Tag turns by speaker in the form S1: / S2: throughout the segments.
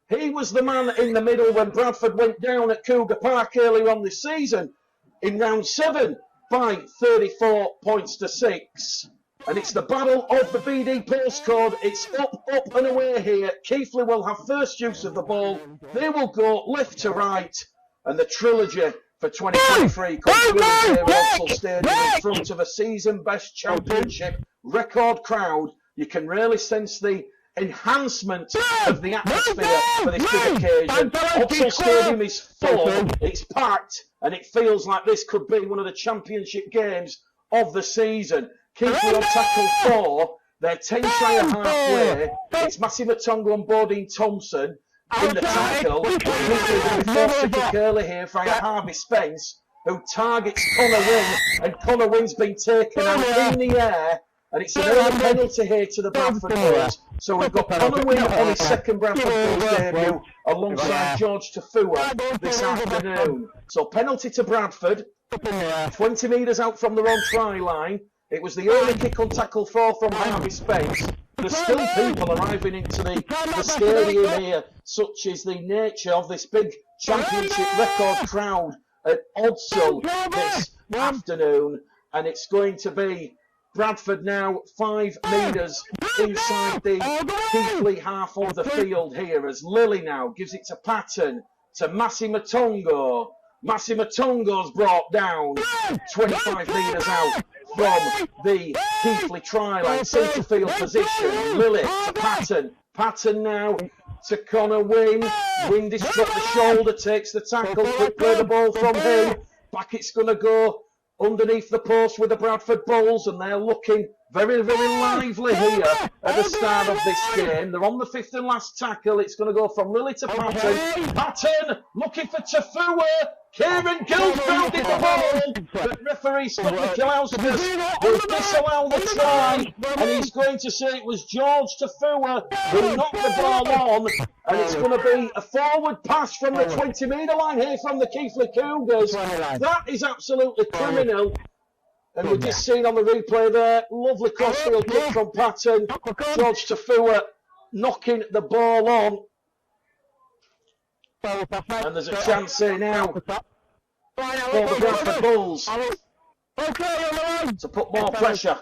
S1: He was the man in the middle when Bradford went down at Cougar Park earlier on this season in round 7 by 34 points to 6. And it's the battle of the BD postcode. It's up, up and away here. Keighley will have first use of the ball. They will go left to right. And the trilogy for 2023 comes through here at Walsall Stadium in front of a season-best championship record crowd. You can really sense the enhancement of the atmosphere for this big occasion. Walsall Stadium is full, it's packed, and it feels like this could be one of the championship games of the season. Keighley on tackle 4. They're 10 shy of halfway. It's Massey Matongo and Bodine Thompson in the tackle. Keighley will be forced to kick early here via Harvey Spence, who targets Connor Wynn, and Connor Wynn's been taken out in the air, and it's an early penalty here to the Bradford Bulls. So we've got Connor Wynn on his second Bradford Bulls debut alongside George Tafua this afternoon. So penalty to Bradford, 20 metres out from their own try line. It was the early kick on tackle 4 from Harvey Spence. There's still people arriving into the stadium here, such is the nature of this big championship record crowd at Odsall this afternoon. And it's going to be Bradford now 5 metres inside the Keighley half of the field here, as Lilly now gives it to Patton, to Massey Matongo. Massey Matongo's brought down 25 metres out from the Keighley try line, centre field position. Lilly to Patton. Patton now to Connor Wynn. Wynn disrupts the shoulder, takes the tackle, quick play the ball from him. Back it's going to go underneath the post with the Bradford Bulls, and they're looking very, very lively here at the start of this game. They're on the 5th and last tackle. It's going to go from Lilly to Patton. Patton looking for Tafua. Kieran Gills grounded the ball, but referee Scott Michelauskas will disallow the try, and he's going to say it was George Tafua who knocked the ball on, and it's going to be a forward pass from the 20-metre line here from the Keighley Cougars. That is absolutely criminal. And we've just seen on the replay there, lovely crossfield kick from Patton. George Tafua knocking the ball on. And there's a chance here now for the Bradford Bulls to put more pressure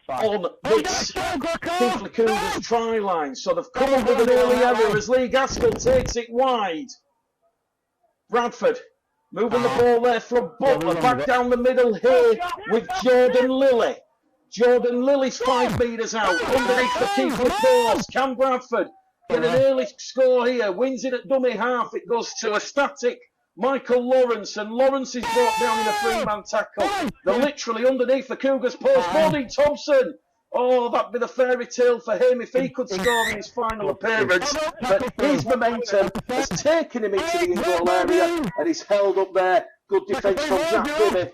S1: on this Keighley Cougars try line. So they've come up with an early error as Lee Gaskell takes it wide. Bradford moving the ball there from Butler, back down the middle here with Jordan Lilly. Jordan Lilly's 5 metres out, underneath the Keighley post. Can Bradford get an early score here? Wins it at dummy half. It goes to a static Michael Lawrence, and Lawrence is brought down in a 3-man tackle. They're literally underneath the Cougars post. Bodine Thompson. Oh, that'd be the fairy tale for him if he could score in his final appearance. But his momentum has taken him into the in-goal area, and he's held up there. Good defence from Jack Bibby.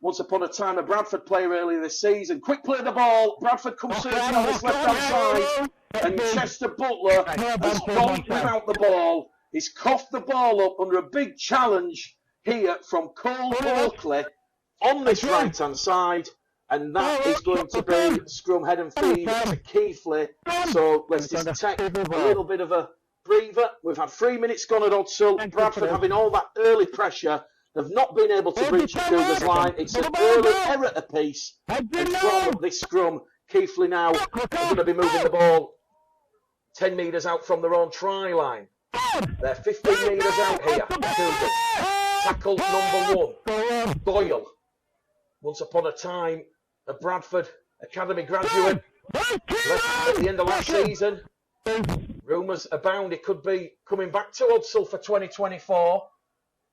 S1: Once upon a time, a Bradford player earlier this season. Quick play the ball. Bradford comes surging on this left-hand side, and Chester Butler has gone without the ball. He's coughed the ball up under a big challenge here from Cole Oakley on this right-hand side. And that is going to be scrum head and feed to Keighley. So let's just take a little bit of a breather. We've had 3 minutes gone at Odsall. Bradford having all that early pressure. They've not been able to breach the Cougars line. It's an early error apiece. And from this scrum, Keighley now are going to be moving the ball 10 metres out from their own try line. They're 15 metres out here. Cougars. Tackle number 1. Doyle. Once upon a time, a Bradford Academy graduate, left at the end of last season. Rumours abound he could be coming back to Odsall for 2024.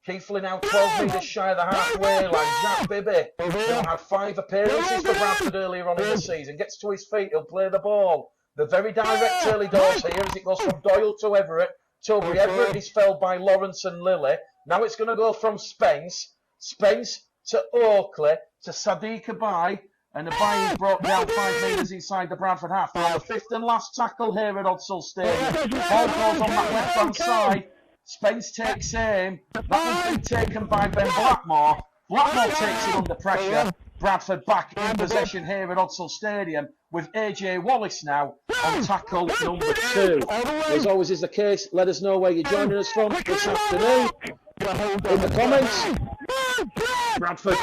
S1: Keighley now 12 metres shy of the halfway line. Jack Bibby, who had 5 appearances for Bradford earlier on in the season, gets to his feet, he'll play the ball. The very direct early doors here as it goes from Doyle to Everett. Toby Everett is felled by Lawrence and Lilly. Now it's going to go from Spence to Oakley to Sadiq Abai, and Abai is brought down 5 metres inside the Bradford half. They're on the 5th and last tackle here at Odsall Stadium. Ball goes on that left-hand side. Spence takes aim. That one's been taken by Ben Blackmore. Blackmore takes it under pressure. Bradford back in possession here at Odsal Stadium with AJ Wallace now on tackle number 2. As always is the case, let us know where you're joining us from this afternoon in the comments. Bradford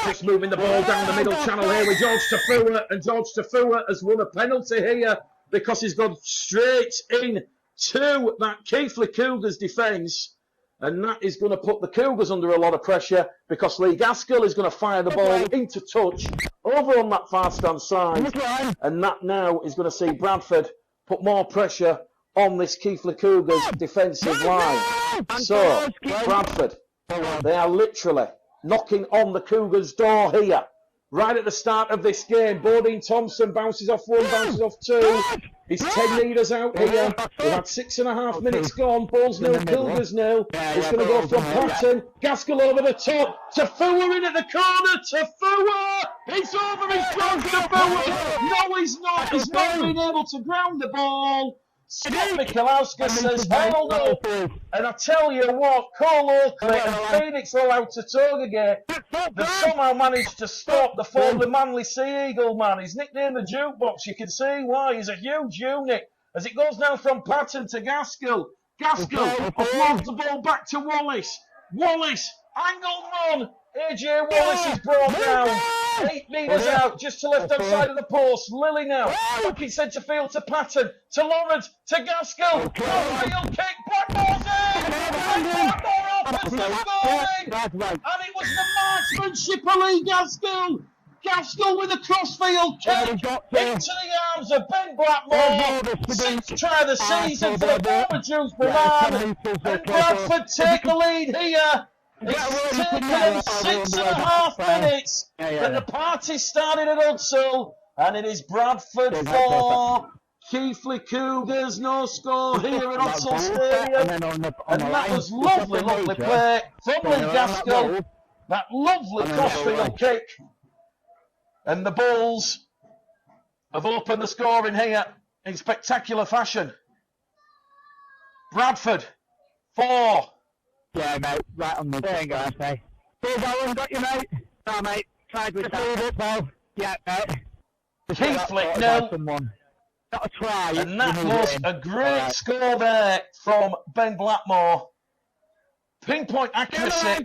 S1: just moving the ball down the middle channel here with George Tafua, and George Tafua has won a penalty here because he's gone straight in to that Keighley Cougars defence, and that is going to put the Cougars under a lot of pressure because Lee Gaskell is going to fire the ball into touch over on that far stand side, and that now is going to see Bradford put more pressure on this Keighley Cougars defensive line. So Bradford, they are literally knocking on the Cougars' door here. Right at the start of this game, Bodine Thompson bounces off 1, bounces off 2. He's 10 metres out here. We've had 6.5 minutes gone. Bulls 0, Cougars 0. It's going to go from Patton. Gaskell over the top. Tafua in at the corner. Tafua! It's over. He's gone. Tafua! No, he's not. He's not been able to ground the ball. Scott Mikulowska says, hold up. And I tell you what, Cole Oakley and Phoenix are allowed to Togagate. They somehow managed to stop the formerly Manly Sea Eagle man. He's nicknamed the Jukebox. You can see why. He's a huge unit. As it goes now from Patton to Gaskell. Gaskell offloads the ball back to Wallace. Wallace, angled run. AJ Wallace is brought down. 8 metres out, just to left-hand side of the post. Lilly now, back in centre field to Patton, to Lawrence, to Gaskell. Field kick, Blackmore's in! Blackmore opens the scoring! And it was the marksmanship of Lee Gaskell. Gaskell with a crossfield kick into the arms of Ben Blackmore. 6th try of the season for the former Dewsbury man. And Bradford take the lead here. It's taken them 6.5 minutes, but the party started at Odsal, and it is Bradford 4, Keighley Cougars, no score here at Odsal Stadium, and that was lovely, lovely play from Lee Gaskell, that lovely crossfield kick, and the Bulls have opened the scoring here in spectacular fashion. Bradford 4.
S2: Yeah, mate, right on the thing, I say. Cheers, Alan, got you, mate. No, mate, tried with that. Well, yeah, mate.
S1: Keighley, no.
S2: Not a try.
S1: And that was a great score there from Ben Blackmore. Pinpoint accuracy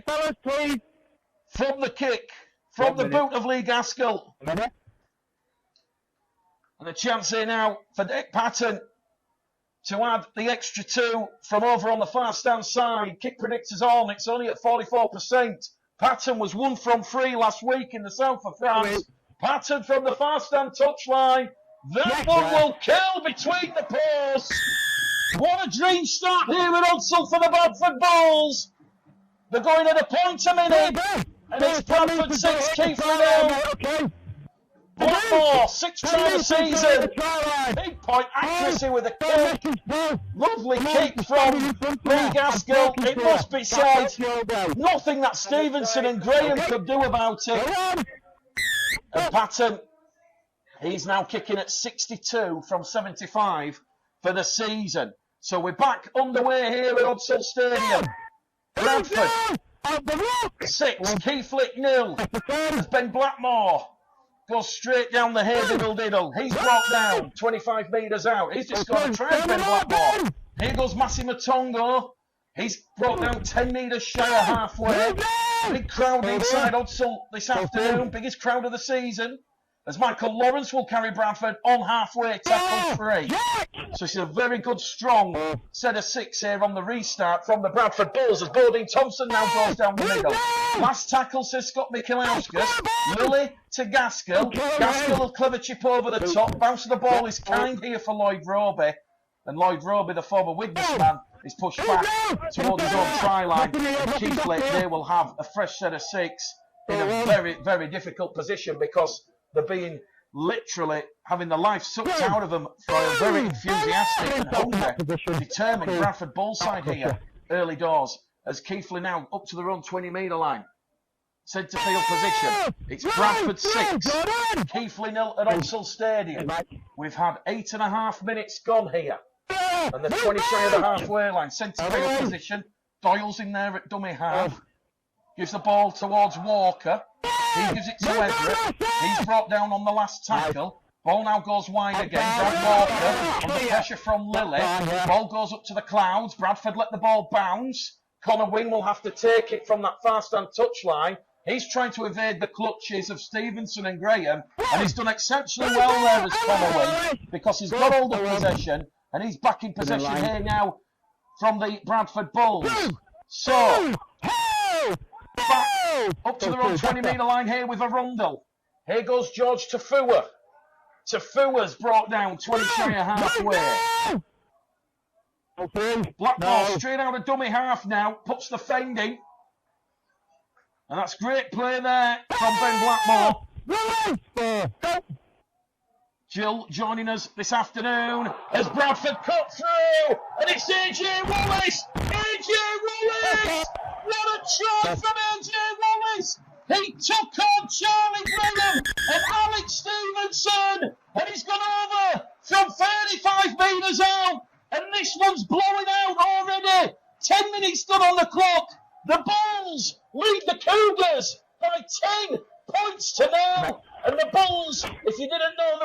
S1: from the kick, from the boot of Lee Gaskell. And a chance here now for Dick Patton to add the extra 2 from over on the far stand side. Kick predictors on, it's only at 44%. Patton was 1 from 3 last week in the south of France. Patton from the far stand touchline. That one will kill between the posts. What a dream start here at Odsal for the Bradford Bulls. They're going at a point a minute. And it's Bradford 6, Keighley 0. Blackmore, 6th try of the season. Big point accuracy with a kick. Lovely kick from Lee Gaskell. It must be said, nothing that Stevenson and Graham could do about it. And Patton, he's now kicking at 62 from 75 for the season. So we're back underway here at Odsal Stadium. Bradford 6, Keighley 0. As Ben Blackmore goes straight down the diddle. He's brought down 25 metres out. He's just got to try Ben Blackmore. Here goes Massi Matongo. He's brought down 10 metres shy of halfway. Big crowd inside Odsal this afternoon. Biggest crowd of the season. As Michael Lawrence will carry Bradford on halfway, tackle 3. So it's a very good, strong set of 6 here on the restart from the Bradford Bulls as Bodine Thompson now goes down the middle. Last tackle, says Scott Mikulowska. Lilly to Gaskell. Gaskell will clever chip over the top. Bounce of the ball is kind here for Lloyd Roby. And Lloyd Roby, the former Widnes man, is pushed back towards his own try line. And Keighley, they will have a fresh set of 6 in a very, very difficult position because they're being literally having the life sucked out of them for a very enthusiastic and hungry, determined Bradford Bull side here, early doors, as Keighley now up to their own 20-metre line. Centre field position. It's Bradford 6, Keighley 0 at Odsal Stadium. We've had 8.5 minutes gone here. And the 20 shy of the halfway line. Centre field position. Doyle's in there at dummy half. Gives the ball towards Walker. He gives it to Everett. He's brought down on the last tackle. Ball now goes wide again. Don Walker under pressure from Lily. Ball goes up to the clouds. Bradford let the ball bounce. Connor Wing will have to take it from that far stand touchline. He's trying to evade the clutches of Stevenson and Graham, and he's done exceptionally well there as Connor Wing because he's got all the possession, and he's back in possession here now from the Bradford Bulls. So, back up to their own 20-metre line here with Arundel. Here goes George Tafua. Tafua's brought down 20 shy of halfway. Blackmore straight out of dummy half now, puts the fend in. And that's great play there from Ben Blackmore. Jill joining us this afternoon as Bradford cut through. And it's AJ Wallace! AJ Wallace! What a try from AJ Wallace! He took on Charlie Graham and Alex Stevenson, and he's gone over from 35 metres out, and this one's blowing out already. 10 minutes done on the clock. The Bulls lead the Cougars by 10 points to 0. And the Bulls, if you didn't know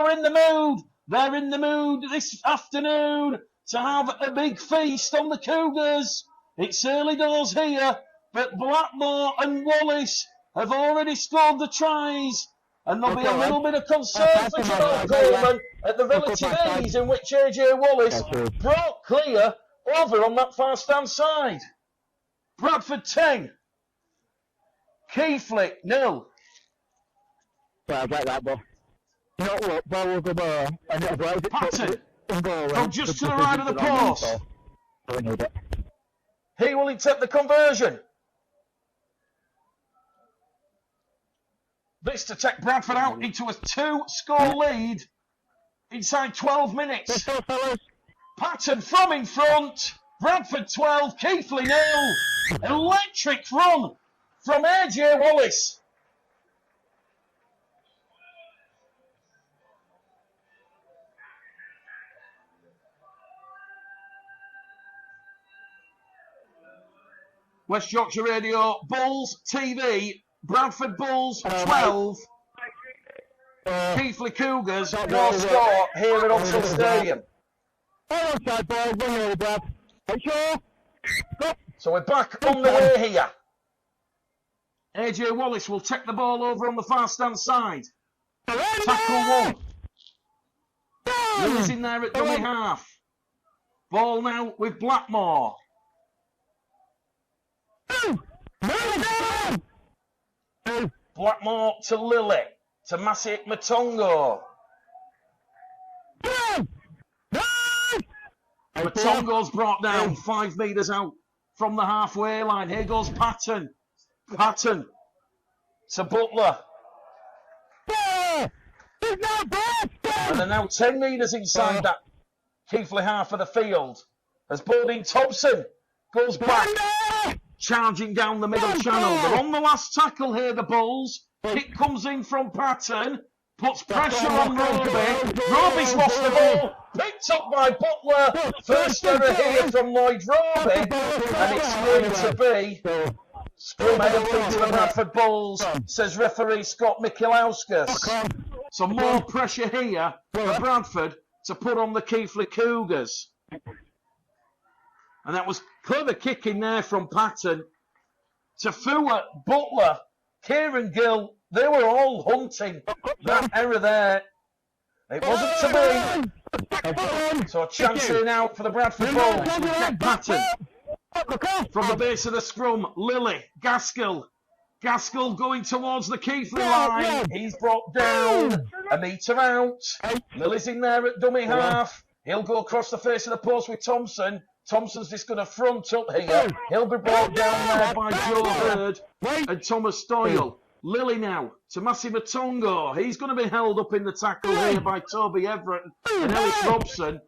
S1: they're in the mood this afternoon to have a big feast on the Cougars. It's early doors here, but Blackmore and Wallace have already scored the tries, and there'll be a little bit of concern for Gerald Coleman at the relative ease in which AJ Wallace brought clear over on that far stand side. Bradford 10, Keighley 0.
S2: Yeah, I get that, but you know what? Ball will go ball, and it'll go
S1: Patton from just to the right of the post. He will accept the conversion. This to take Bradford out into a 2-score lead inside 12 minutes. Patton from in front. Bradford 12, Keighley 0. Electric run from AJ Wallace. West Yorkshire Radio, Bulls TV, Bradford Bulls 12, Keighley Cougars, no score here at Oxford Stadium. So we're back on the way here. AJ Wallace will take the ball over on the far stand side. Tackle 1. Lily's in there at dummy half. Ball now with Blackmore. Blackmore to Lily, to Masiek Matongo. Matongo's brought down 5 metres out from the halfway line. Here goes Patton. Patton to Butler. And they're now 10 metres inside that Keighley half of the field. As Bodine Thompson goes back. Charging down the middle channel. They're on the last tackle here, the Bulls. Kick comes in from Patton. Puts pressure on Roby. Roby's lost the ball. Picked up by Butler. First error here from Lloyd Roby. And it's going to be scrum header to the Bradford Bulls, says referee Scott Michelauskas. So more pressure here for Bradford to put on the Keighley Cougars. And that was clever kicking there from Patton. Tafua, Butler, Kieran Gill, they were all hunting that error there. It wasn't to be. So a chance here now for the Bradford Bulls. We get Patton from the base of the scrum. Lily, Gaskell. Gaskell going towards the Keighley line. He's brought down a metre out. Lily's in there at dummy half. He'll go across the face of the post with Thompson. Thompson's just going to front up here. He'll be brought down there by Joe Bird and Thomas Doyle. Lily now to Masiek Matongo. He's going to be held up in the tackle here by Toby Everett and Ellis Robson.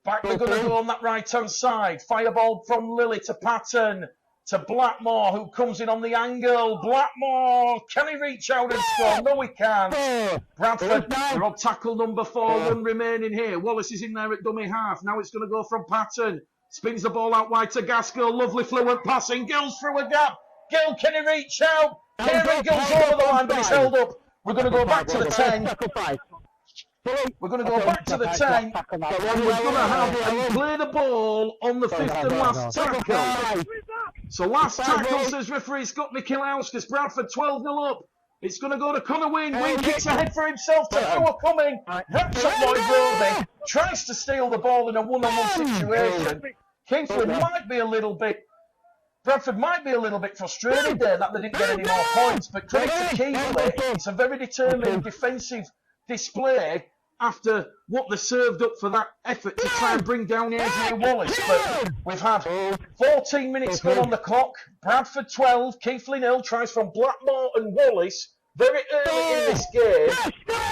S1: Back they're going to go on that right-hand side. Fireball from Lily to Patton. To Blackmore, who comes in on the angle. Blackmore, can he reach out and score? No, he can't. Bradford, they're on tackle number 4, 1 remaining here. Wallace is in there at dummy half. Now it's going to go from Patton. Spins the ball out wide to Gaskell. Lovely fluent passing. Gills through a gap. Gill, can he reach out? Kieran Gill's over the line, but he's held up. We're going to go back to the 10. We're going to go back to the 10. And we're going to have him play the ball on the 5th and last tackle. So last tackle, says referee Scott Michelauskas. Bradford 12-0 up. It's going to go to Connor Wynne. Wynne kicks ahead for himself. Tafua coming. Wraps up Lloyd Roby. Tries to steal the ball in a one-on-one situation. Keighley might be a little bit... Bradford might be a little bit frustrated there that they didn't get any more points. But credit to Keighley. It's a very determined defensive display after what they served up for that effort to try and bring down Adrian Wallace. But we've had 14 minutes gone on the clock. Bradford 12, Keighley 0. Tries from Blackmore and Wallace very early in this game,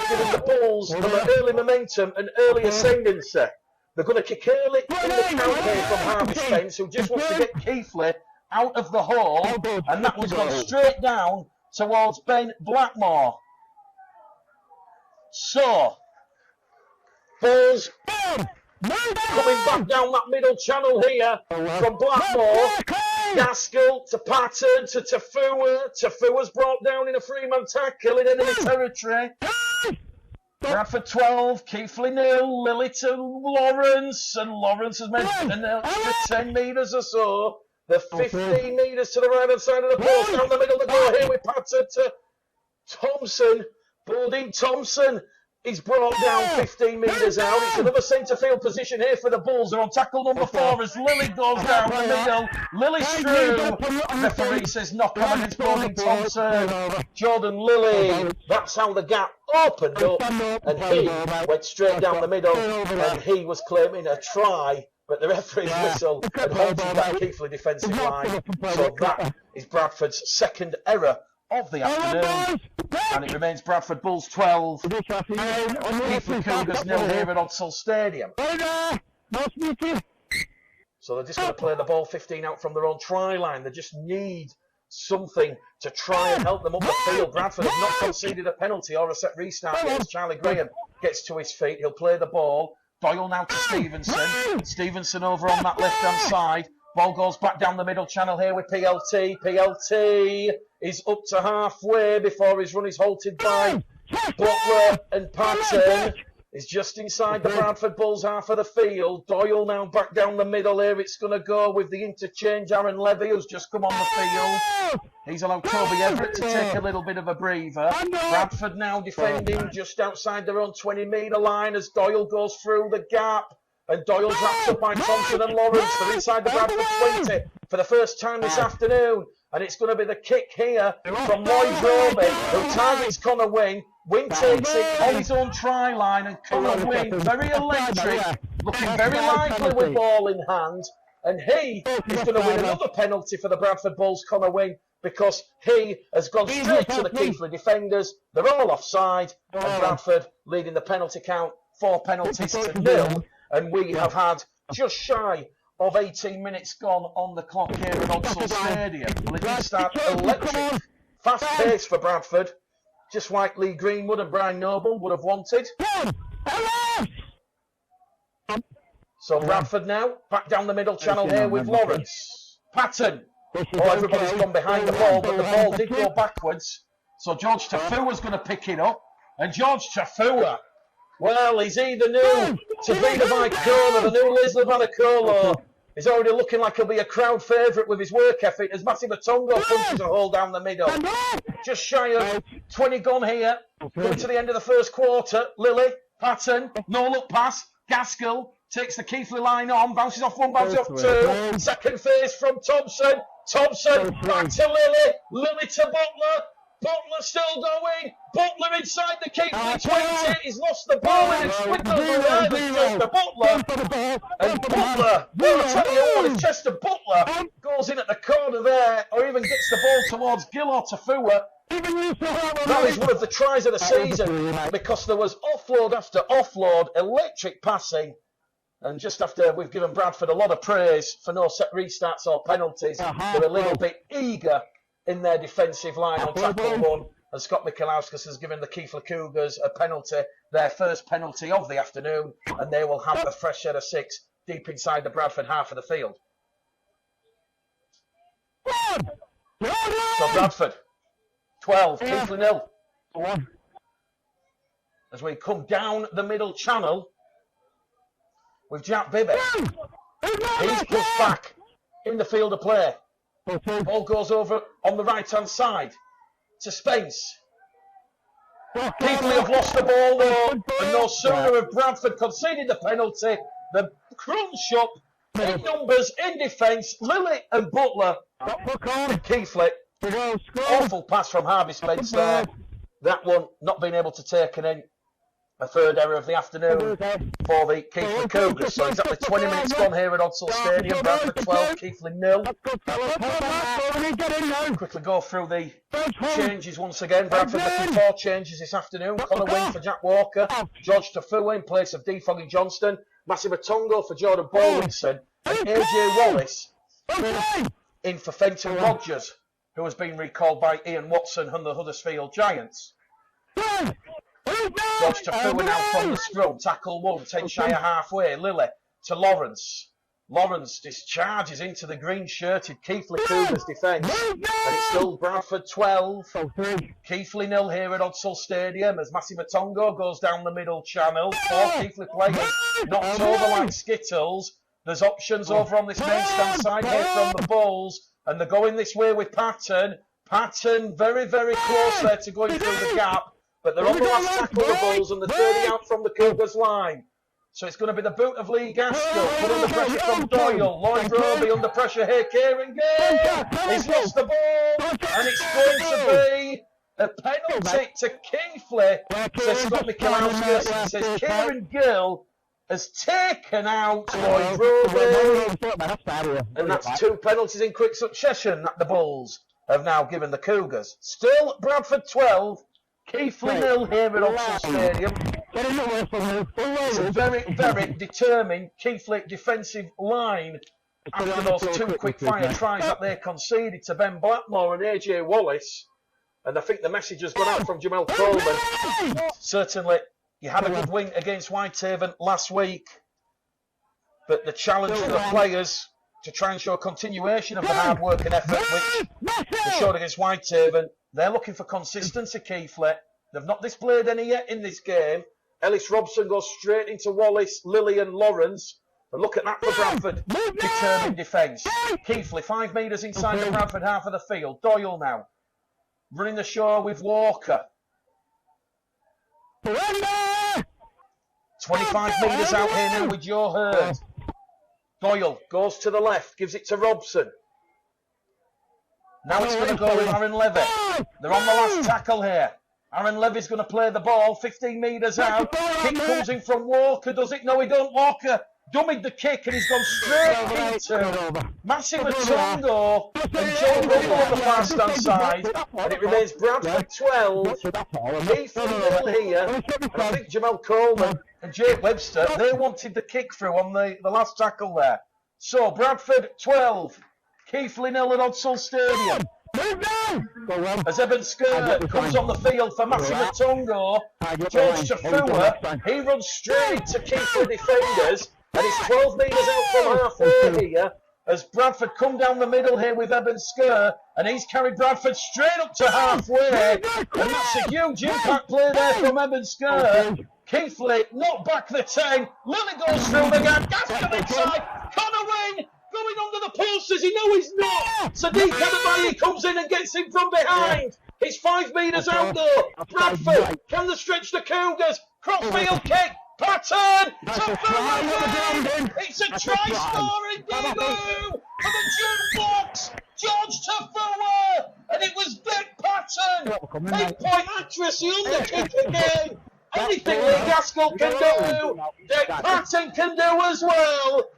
S1: giving the Bulls an early momentum and early ascendancy. They're going to kick early in the count here from Harvey Spence, who just wants to get Keighley out of the hole, and that was gone straight down towards Ben Blackmore. So, Bulls coming back down that middle channel here from Blackmore. Gaskell to Patton to Tafua. Tafua's brought down in a three-man tackle in enemy territory. Bradford 12, Keighley 0, Lily to Lawrence, and Lawrence has made an extra 10 metres or so. The 15 metres to the right-hand side of the post, down the middle to go here with Patton to Thompson. Boulding Thompson is brought down 15 metres out. It's another centre field position here for the Bulls. They're on tackle number 4 as Lily goes down the middle. Lily's through. Referee says knock on against Boulding Thompson. Jordan Lilly. That's how the gap opened up. And he went straight down the middle. And he was claiming a try. But the referee's whistle had halted that Keighley defensive line. So that is Bradford's second error of the afternoon, and it remains Bradford Bulls 12, Keighley Cougars 0 here at Odsall Stadium. So they're just going to play the ball 15 out from their own try line. They just need something to try and help them up the field. Bradford have not conceded a penalty or a set restart yet as Charlie Graham gets to his feet. He'll play the ball. Doyle now to Stevenson. Stevenson over on that left-hand side. Ball goes back down the middle channel here with PLT. PLT is up to halfway before his run is halted by Butler, and Patton is just inside the Bradford Bulls half of the field. Doyle now back down the middle here. It's going to go with the interchange. Aaron Levy, who's just come on the field. He's allowed Toby Everett to take a little bit of a breather. Bradford now defending just outside their own 20-metre line as Doyle goes through the gap. And Doyle's wrapped up by Thompson and Lawrence. They're inside the Bradford 20 for the first time this afternoon. And it's going to be the kick here from Lloyd Roby, who targets Connor Wynne. Wynne takes it on his own try line, and Connor Wynne, very electric, looking very likely with ball in hand. And he is going to win another penalty for the Bradford Bulls, Connor Wynne, because he has gone straight to the Keighley defenders. They're all offside, and Bradford leading the penalty count 4 penalties to 0. And we have had just shy of 18 minutes gone on the clock here at Odsall Stadium. Well, it did start electric, fast pace for Bradford, just like Lee Greenwood and Brian Noble would have wanted. So Bradford now, back down the middle channel here with Lawrence. Patton. Oh, everybody's gone behind the ball, but the ball did go backwards. So George Tafua's going to pick it up. And George Tafua, well, he's either new to Vida Vicona, the new Liz Levanacolo. He's already looking like he'll be a crowd favourite with his work ethic as Matty Matongo punches a hole down the middle. Just shy of 20 gone here. Coming to the end of the first quarter. Lily, Patton, no look pass. Gaskell takes the Keighley line on, bounces off one, bounces off two. Second phase from Thompson. Thompson back to Lily. Lily to Butler. Butler still going. Butler inside the Keighley 20. He's lost the ball and it's Whittle around Chester Butler. And Butler, well, I'll tell you what, if Chester Butler goes in at the corner there or even gets the ball towards Gill or Tafua, that is one of the tries of the season because there was offload after offload, electric passing. And just after we've given Bradford a lot of praise for no set restarts or penalties, they're a little bit eager in their defensive line on tackle 1, and Scott Michelauskas has given the Keighley Cougars a penalty, their first penalty of the afternoon, and they will have a fresh set of 6 deep inside the Bradford half of the field. So Bradford, 12, Keighley 0. As we come down the middle channel with Jack Bibby. He's pushed back in the field of play. Ball goes over on the right-hand side to Spence. Keighley have lost the ball though, and no sooner have Bradford conceded the penalty, the crunch up in numbers, in defence, Lilly and Butler. Keighley, awful pass from Harvey Spence there. That one not being able to take an in. A third error of the afternoon for the Keighley Cougars. So exactly 20 minutes gone here at Odsall Stadium. Bradford 12, Keighley 0. Quickly go through the changes once again. Bradford making 4 changes this afternoon. Connor Wing for Jack Walker. George Tafua in place of Defoggy Johnston. Massimo Tongo for Jordan Bowlinson. And AJ Wallace in for Fenton Rogers, who has been recalled by Ian Watson and the Huddersfield Giants. George Tafua now from the scrum. Tackle 1, 10 shy of halfway. Lilly to Lawrence. Lawrence discharges into the green-shirted Keighley Cougars defence. And it's still Bradford 12. Keighley 0 here at Odsall Stadium as Massimo Tongo goes down the middle channel. 4 Keighley players knocked over like skittles. There's options over on this main stand side here from the Bulls. And they're going this way with Patton. Patton very, very close there to going through the gap. But they're on the last tackle of the Bulls and they're 30 out from the Cougars line. So it's going to be the boot of Lee Gaskell. Put under pressure from Doyle. Lloyd Roby under pressure here. Kieran Gill. He's lost the ball. And it's going to be a penalty to Keighley. Says Scott Michalowski. Says Kieran Gill has taken out Lloyd Roby. And that's 2 penalties in quick succession that the Bulls have now given the Cougars. Still Bradford 12. Keighley 0 here at Odsall Stadium. It's a very, very determined Keighley defensive line after those 2 quick-fire tries that they conceded to Ben Blackmore and AJ Wallace. And I think the message has gone out from Jamel Coleman. Certainly, you had a good win against Whitehaven last week. But the challenge for the players to try and show a continuation of the hard work and effort which they showed against Whitehaven. They're looking for consistency, Keighley. They've not displayed any yet in this game. Ellis Robson goes straight into Wallace, Lilly and Lawrence. And look at that for Bradford. Determined defence. Keighley, 5 metres inside the Bradford half of the field. Doyle now. Running the show with Walker. 25 metres out here now with Joe Hurd. Doyle goes to the left, gives it to Robson. Now it's going to go with Aaron Levy. They're on the last tackle here. Aaron Levy's going to play the ball, 15 metres out. Kick comes in from Walker, does it? No, he don't. Walker dummied the kick and he's gone straight into Massimo Tongo and Joe Butler on the far stand side. And it remains Bradford 12, Keighley 0 here. And I think Jamel Coleman and Jake Webster, they wanted the kick through on the last tackle there. So Bradford 12. Keighley 0 at Odsall Stadium. As Evan Skirt comes on the field for Massimo Tongo, George Tafua, he runs straight to Keighley defenders, and he's 12 metres out from halfway here, as Bradford come down the middle here with Evan Skirt, and he's carried Bradford straight up to halfway, and that's a huge impact play there from Evan Skirt. Keighley knocked back the 10, Lilly goes through the gap, Gaskell inside, Connor Wing going under the posters, he knows he's not. Sadiq Adabayi comes in and gets him from behind. He's 5 metres out though. Bradford, can they stretch the Cougars? Crossfield kick, Patton, Tafua. It's a try-scoring debut for the jukebox, George Tafua, and it was Dick Patton. Pinpoint accuracy on the kick again. Anything Lee Gaskell can do, Dick Patton can do as well.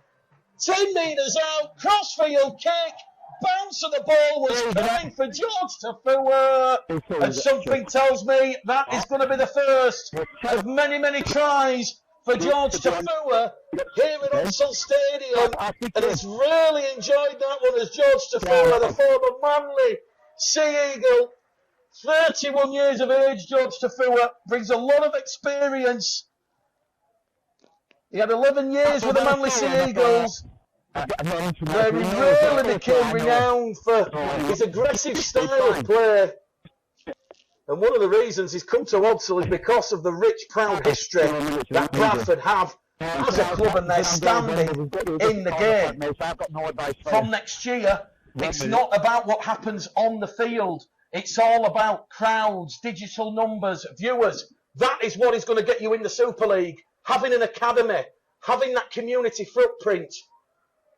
S1: 10 metres out, crossfield kick, bounce of the ball was coming for George Tafua, and something tells me that is going to be the first of many, many tries for George Tafua here at Odsall Stadium, and he's really enjoyed that one as George Tafua, the former Manly Sea Eagle, 31 years of age. George Tafua brings a lot of experience. He had 11 years with the Manly Sea Eagles. Very rarely became renowned for his aggressive style of play. And one of the reasons he's come to Odsal is because of the rich, proud history that Bradford have as a club and their standing in the game. From next year, it's not about what happens on the field. It's all about crowds, digital numbers, viewers. That is what is going to get you in the Super League. Having an academy, having that community footprint.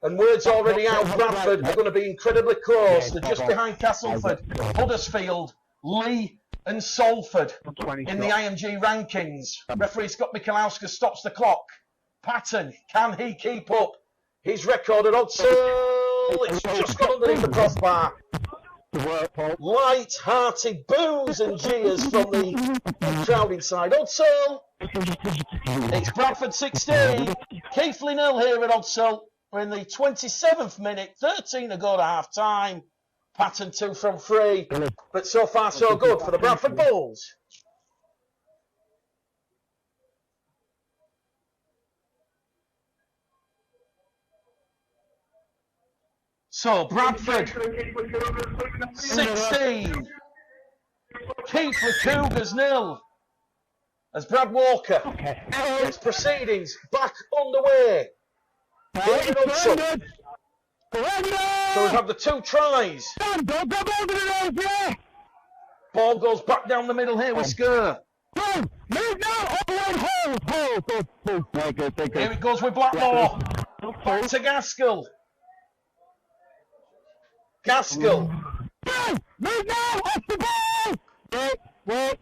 S1: And word's already out, Bradford are going to be incredibly close. They're just behind Castleford, Huddersfield, Lee and Salford in the IMG rankings. Referee Scott Michalowska stops the clock. Patton, can he keep up his record at Odsal? It's just got underneath the crossbar. Light-hearted boos and jeers from the crowd inside Odsal. It's Bradford 16, Keighley 0 here at Odsal. We're in the 27th minute, 13 to go to half-time. Patton 2 from 3, but so far so good for the Bradford Bulls. So Bradford 16, Keighley Cougars 0. As Brad Walker gets proceedings back underway. So we have the 2 tries. Ball goes back down the middle here with Skur. Here it goes with Blackmore. Back to Gaskell. Gaskell.
S2: Move now! Off the ball! Wait.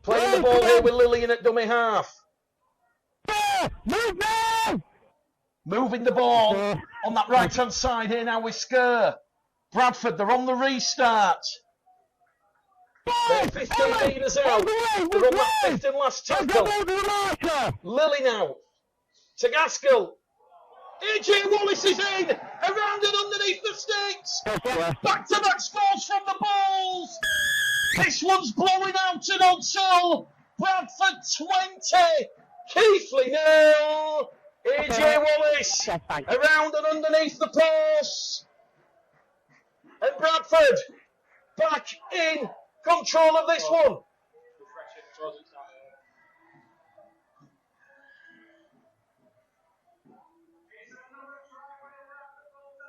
S1: Playing the ball here with Lillian at dummy half.
S2: Move now!
S1: Moving the ball on that right-hand side here now with Skur. Bradford, they're on the restart. They're 15 metres out. They're on that 5th and last tackle. Lily now to Gaskell. AJ Wallace is in. Around and underneath the sticks. Back-to-back scores from the Bulls. This one's blowing out in Odsal. Bradford 20. Keighley 0. AJ Wallace around and underneath the post. And Bradford back in control of this one.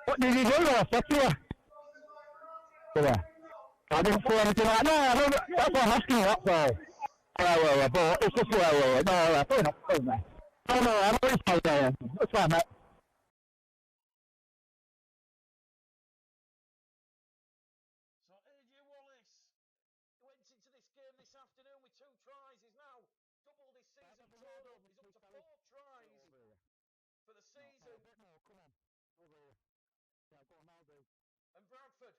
S2: What did he do last year? I didn't see anything like that. No, that's what I'm asking you, that's all. But it's just no, fair enough. No, I'm always there. That's fine, mate.
S1: So AJ Wallace went into this game this afternoon with 2 tries. He's now doubled his season total. He's up to 4 tries for the season. And Bradford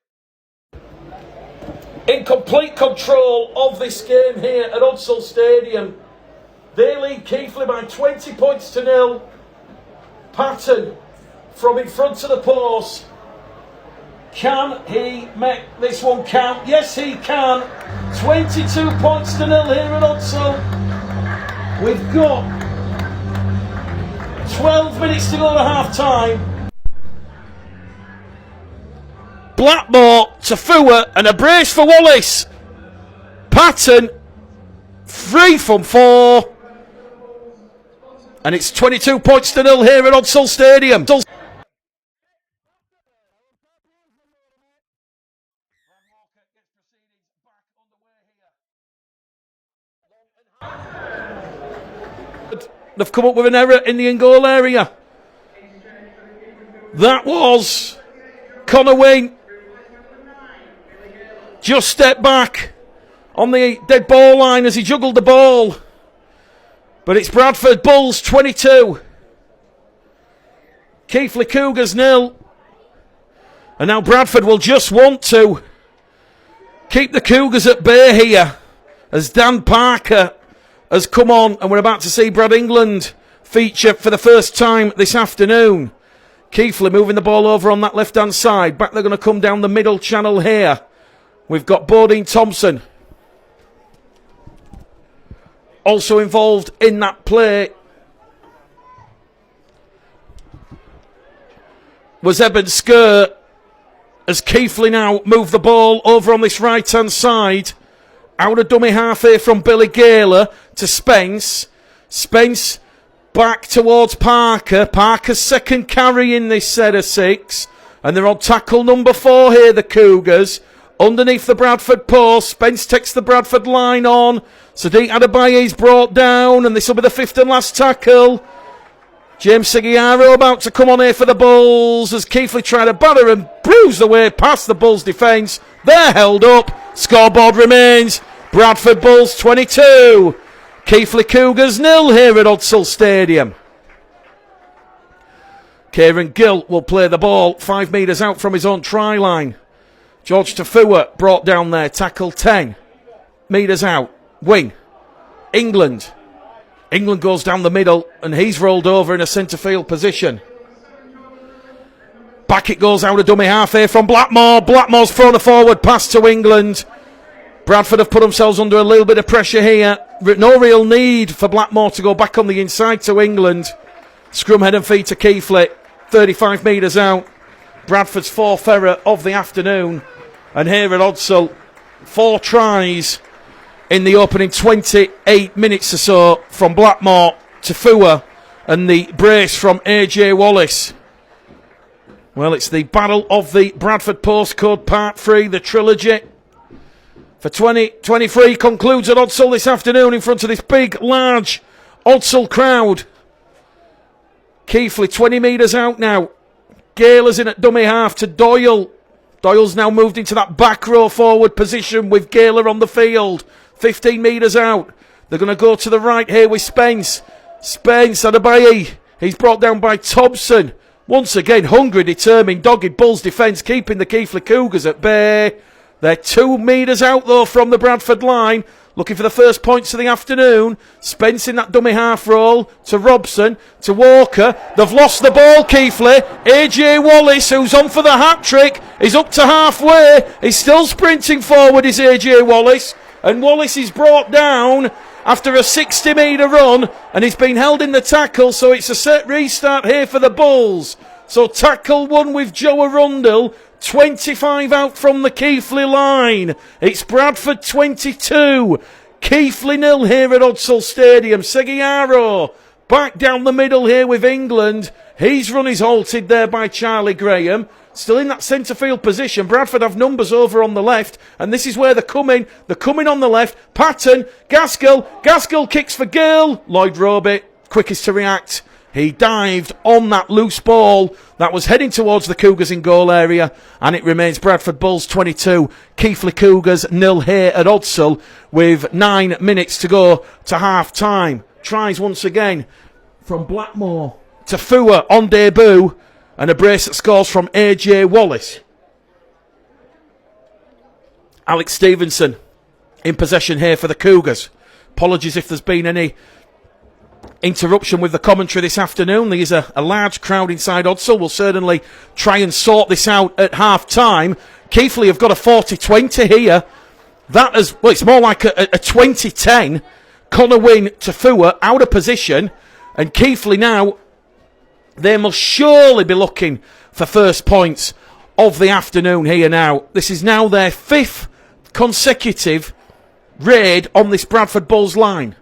S1: in complete control of this game here at Odsal Stadium. They lead Keighley by 20 points to 0. Patton from in front of the post. Can he make this one count? Yes, he can. 22 points to 0 here at Odsal. We've got 12 minutes to go to half-time. Blackmore to Fua and a brace for Wallace. Patton 3 from 4. And it's 22 points to 0 here at Odsal Stadium. They've come up with an error in the in-goal area. That was Connor Wing. Just stepped back on the dead ball line as he juggled the ball. But it's Bradford Bulls 22. Keighley Cougars 0. And now Bradford will just want to keep the Cougars at bay here as Dan Parker has come on, and we're about to see Brad England feature for the first time this afternoon. Keighley moving the ball over on that left-hand side. Back they're going to come down the middle channel here. We've got Bodine Thompson also involved in that play. was Eben Skirt, as Keighley now move the ball over on this right-hand side. Out of dummy half here from Billy Gaylor to Spence. Spence back towards Parker. Parker's second carry in this set of 6. And they're on tackle number 4 here, the Cougars. Underneath the Bradford post. Spence takes the Bradford line on. Sadiq Adebaye's brought down. And this will be the 5th and last tackle. James Seguiaro about to come on here for the Bulls as Keighley try to batter and bruise the way past the Bulls defence. They're held up. Scoreboard remains Bradford Bulls 22. Keighley Cougars 0 here at Odsal Stadium. Kieran Gill will play the ball 5 metres out from his own try line. George Tafua brought down there, tackle 10 metres out. Wing. England. England goes down the middle and he's rolled over in a centre field position. Back it goes out of dummy half here from Blackmore. Blackmore's thrown a forward pass to England. Bradford have put themselves under a little bit of pressure here. No real need for Blackmore to go back on the inside to England. Scrum head and feet to Keighley. 35 metres out. Bradford's 4th error of the afternoon. And here at Odsal, 4 tries in the opening 28 minutes or so from Blackmore to Fua, and the brace from AJ Wallace. Well, it's the battle of the Bradford postcode part 3, the trilogy. For 2023 concludes at Odsal this afternoon in front of this big, large Odsal crowd. Keighley 20 metres out now. Gaylor's in at dummy half to Doyle. Doyle's now moved into that back row forward position with Gaylor on the field. 15 metres out. They're going to go to the right here with Spence. Spence, Adebaye. He's brought down by Thompson. Once again, hungry, determined, dogged Bulls defence, keeping the Keighley Cougars at bay. They're 2 metres out, though, from the Bradford line. Looking for the first points of the afternoon. Spence in that dummy half roll to Robson, to Walker. They've lost the ball, Keighley. AJ Wallace, who's on for the hat-trick, is up to halfway. He's still sprinting forward, is AJ Wallace. And Wallace is brought down after a 60-metre run, and he's been held in the tackle, so it's a set restart here for the Bulls. So tackle 1 with Joe Arundel, 25 out from the Keighley line. It's Bradford 22, Keighley 0 here at Odsal Stadium. Seguiaro back down the middle here with England. His run is halted there by Charlie Graham. Still in that centre field position. Bradford have numbers over on the left, and this is where they're coming. They're coming on the left. Patton, Gaskell. Gaskell kicks for Gill. Lloyd Roby, quickest to react. He dived on that loose ball that was heading towards the Cougars in goal area, and it remains Bradford Bulls 22, Keighley Cougars 0 here at Odsal with 9 minutes to go to half time. Tries once again from Blackmore to Fua on debut, and a brace that scores from AJ Wallace. Alex Stevenson in possession here for the Cougars. Apologies if there's been any interruption with the commentary this afternoon. There's a large crowd inside Odsal. We'll certainly try and sort this out at half time. Keighley have got a 40-20 here. That is, well, it's more like a 20-10. Connor Wynn to Fua out of position, and Keighley now, they must surely be looking for first points of the afternoon here now. This is now their 5th consecutive raid on this Bradford Bulls line.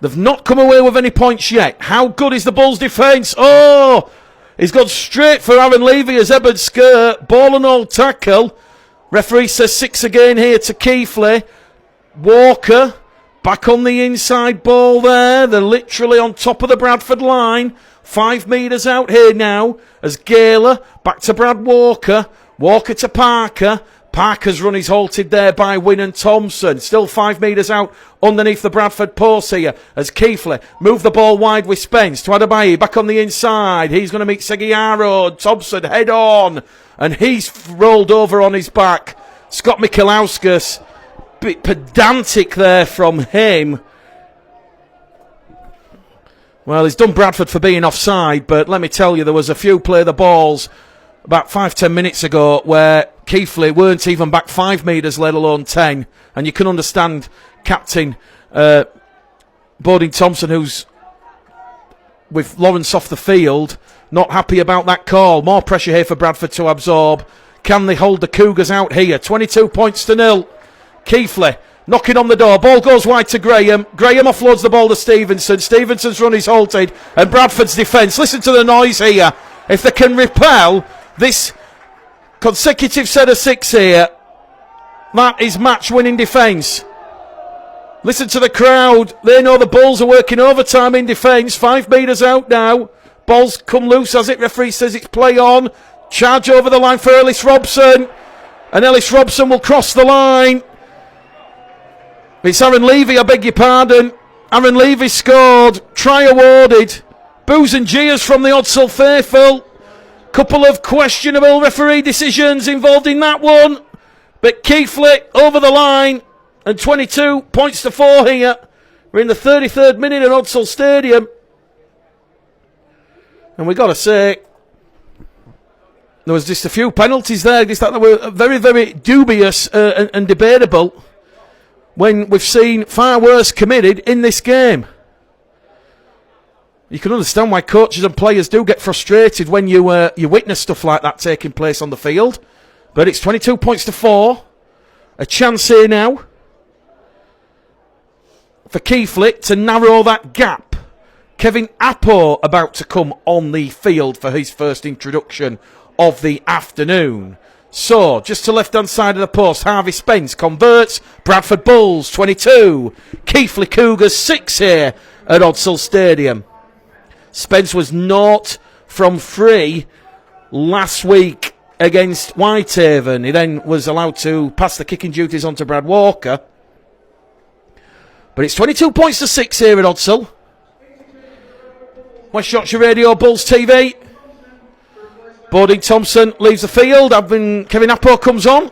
S1: They've not come away with any points yet. How good is the Bulls' defence? Oh, he's gone straight for Aaron Levy as Eben Skirt. Ball and all tackle. Referee says 6 again here to Keighley. Walker back on the inside ball there. They're literally on top of the Bradford line. 5 metres out here now as Gaylor back to Brad Walker. Walker to Parker. Parker's run is halted there by Wynn and Thompson. Still 5 metres out underneath the Bradford post here as Keighley move the ball wide with Spence to Adebaye back on the inside. He's going to meet Seguiaro. Thompson head on, and he's rolled over on his back. Scott Michalauskas, bit pedantic there from him. Well, he's done Bradford for being offside, but let me tell you, there was a few play the balls about 5-10 minutes ago where Keighley weren't even back 5 metres, let alone 10. And you can understand Captain Bodine Thompson, who's with Lawrence off the field, not happy about that call. More pressure here for Bradford to absorb. Can they hold the Cougars out here? 22 points to 0. Keighley knocking on the door. Ball goes wide to Graham. Graham offloads the ball to Stevenson. Stevenson's run is halted. And Bradford's defence. Listen to the noise here. If they can repel this consecutive set of 6 here, that is match-winning defence. Listen to the crowd. They know the Bulls are working overtime in defence. 5 metres out now. Ball's come loose as it. Referee says it's play on. Charge over the line for Ellis Robson. And Ellis Robson will cross the line. It's Aaron Levy, I beg your pardon. Aaron Levy scored. Try awarded. Boos and jeers from the Odsal faithful. Couple of questionable referee decisions involved in that one. But Keighley over the line. And 22 points to 4 here. We're in the 33rd minute at Odsal Stadium. And we got to say, there was just a few penalties there. Just that were very, very dubious and debatable, when we've seen far worse committed in this game. You can understand why coaches and players do get frustrated when you witness stuff like that taking place on the field. But it's 22 points to 4. A chance here now for Keighley to narrow that gap. Kevin Appo about to come on the field for his first introduction of the afternoon. So, just to left-hand side of the post, Harvey Spence converts. Bradford Bulls, 22. Keighley Cougars, 6 here at Odsal Stadium. Spence was 0 from 3 last week against Whitehaven. He then was allowed to pass the kicking duties on to Brad Walker. But it's 22 points to 6 here at Odsal. West Yorkshire Radio, Bulls TV. Bodie Thompson leaves the field. Kevin Appo comes on.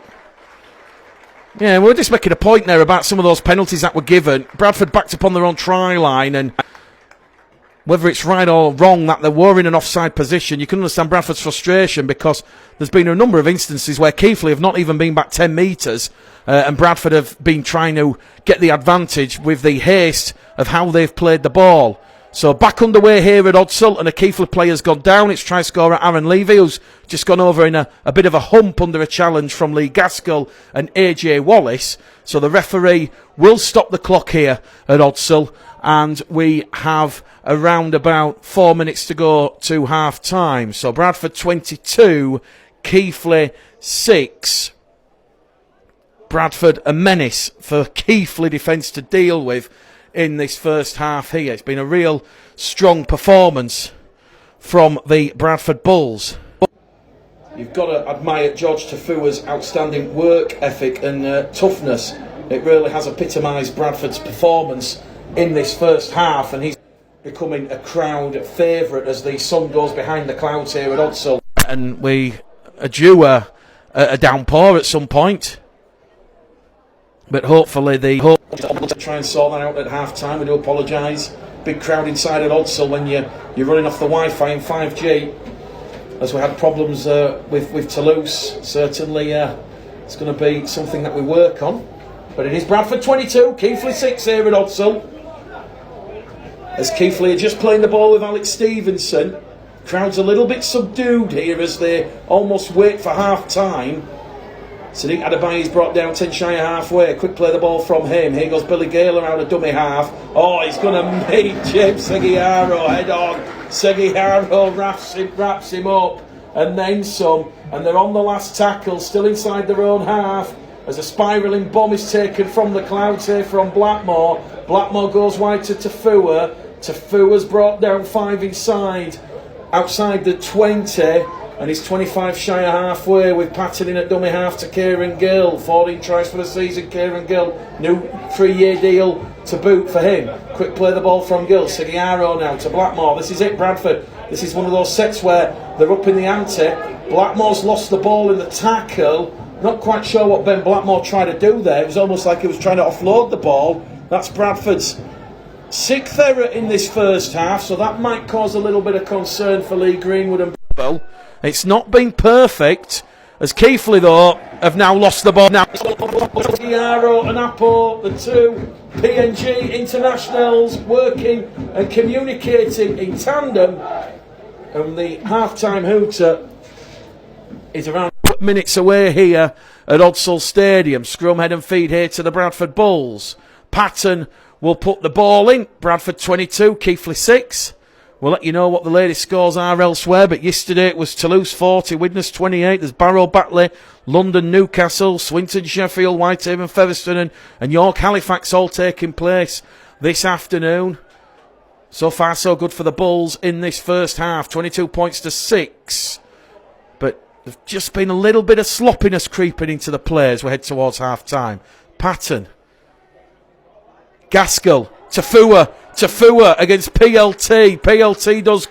S1: Yeah, we're just making a point there about some of those penalties that were given. Bradford backed up on their own try line, and whether it's right or wrong that they were in an offside position, you can understand Bradford's frustration, because there's been a number of instances where Keighley have not even been back 10 metres, and Bradford have been trying to get the advantage with the haste of how they've played the ball. So back underway here at Odsal, and a Keighley player's gone down. It's try scorer Aaron Levy, who's just gone over in a bit of a hump under a challenge from Lee Gaskell and AJ Wallace. So the referee will stop the clock here at Odsal, and we have around about 4 minutes to go to half time. So Bradford 22, Keighley 6. Bradford a menace for Keighley defence to deal with in this first half here. It's been a real strong performance from the Bradford Bulls. You've got to admire George Tafua's outstanding work ethic and toughness. It really has epitomised Bradford's performance in this first half, and he's becoming a crowd favourite as the sun goes behind the clouds here at Odsal. And we are due a downpour at some point. But hopefully to try and sort that out at half time. We do apologise. Big crowd inside at Odsal when you're running off the Wi-Fi in 5G, as we had problems with Toulouse. Certainly it's going to be something that we work on. But it is Bradford 22, Keighley 6 here at Odsal. As Keighley are just playing the ball with Alex Stevenson. Crowd's a little bit subdued here as they almost wait for half time. Sadiq Adebayo's brought down 10 shy of halfway. Quick play the ball from him. Here goes Billy Gale around a dummy half. Oh, he's going to meet James Seguiaro head on. Seguiaro wraps him up and then some. And they're on the last tackle, still inside their own half, as a spiralling bomb is taken from the clouds here from Blackmore. Blackmore goes wide to Tafua. Tafua's brought down 5 inside, outside the 20. And he's 25 shy of halfway with Patton in at dummy half to Kieran Gill. 14 tries for the season, Kieran Gill. New 3-year deal to boot for him. Quick play the ball from Gill. Seguiaro now to Blackmore. This is it, Bradford. This is one of those sets where they're up in the ante. Blackmore's lost the ball in the tackle. Not quite sure what Ben Blackmore tried to do there. It was almost like he was trying to offload the ball. That's Bradford's 6th error in this first half, so that might cause a little bit of concern for Lee Greenwood and Bell. It's not been perfect, as Keighley, though, have now lost the ball. Now, Seguiaro and Appo, the two PNG internationals, working and communicating in tandem. And the half-time hooter is around minutes away here at Odsall Stadium. Scrum, head and feed here to the Bradford Bulls. Patton will put the ball in. Bradford 22, Keighley 6. We'll let you know what the latest scores are elsewhere, but yesterday it was Toulouse 40, Widnes 28. There's Barrow, Batley, London, Newcastle, Swinton, Sheffield, Whitehaven, Featherstone and York, Halifax all taking place this afternoon. So far so good for the Bulls in this first half, 22 points to 6. But there's just been a little bit of sloppiness creeping into the play as we head towards half-time. Patton, Gaskell, Tafua against PLT. PLT does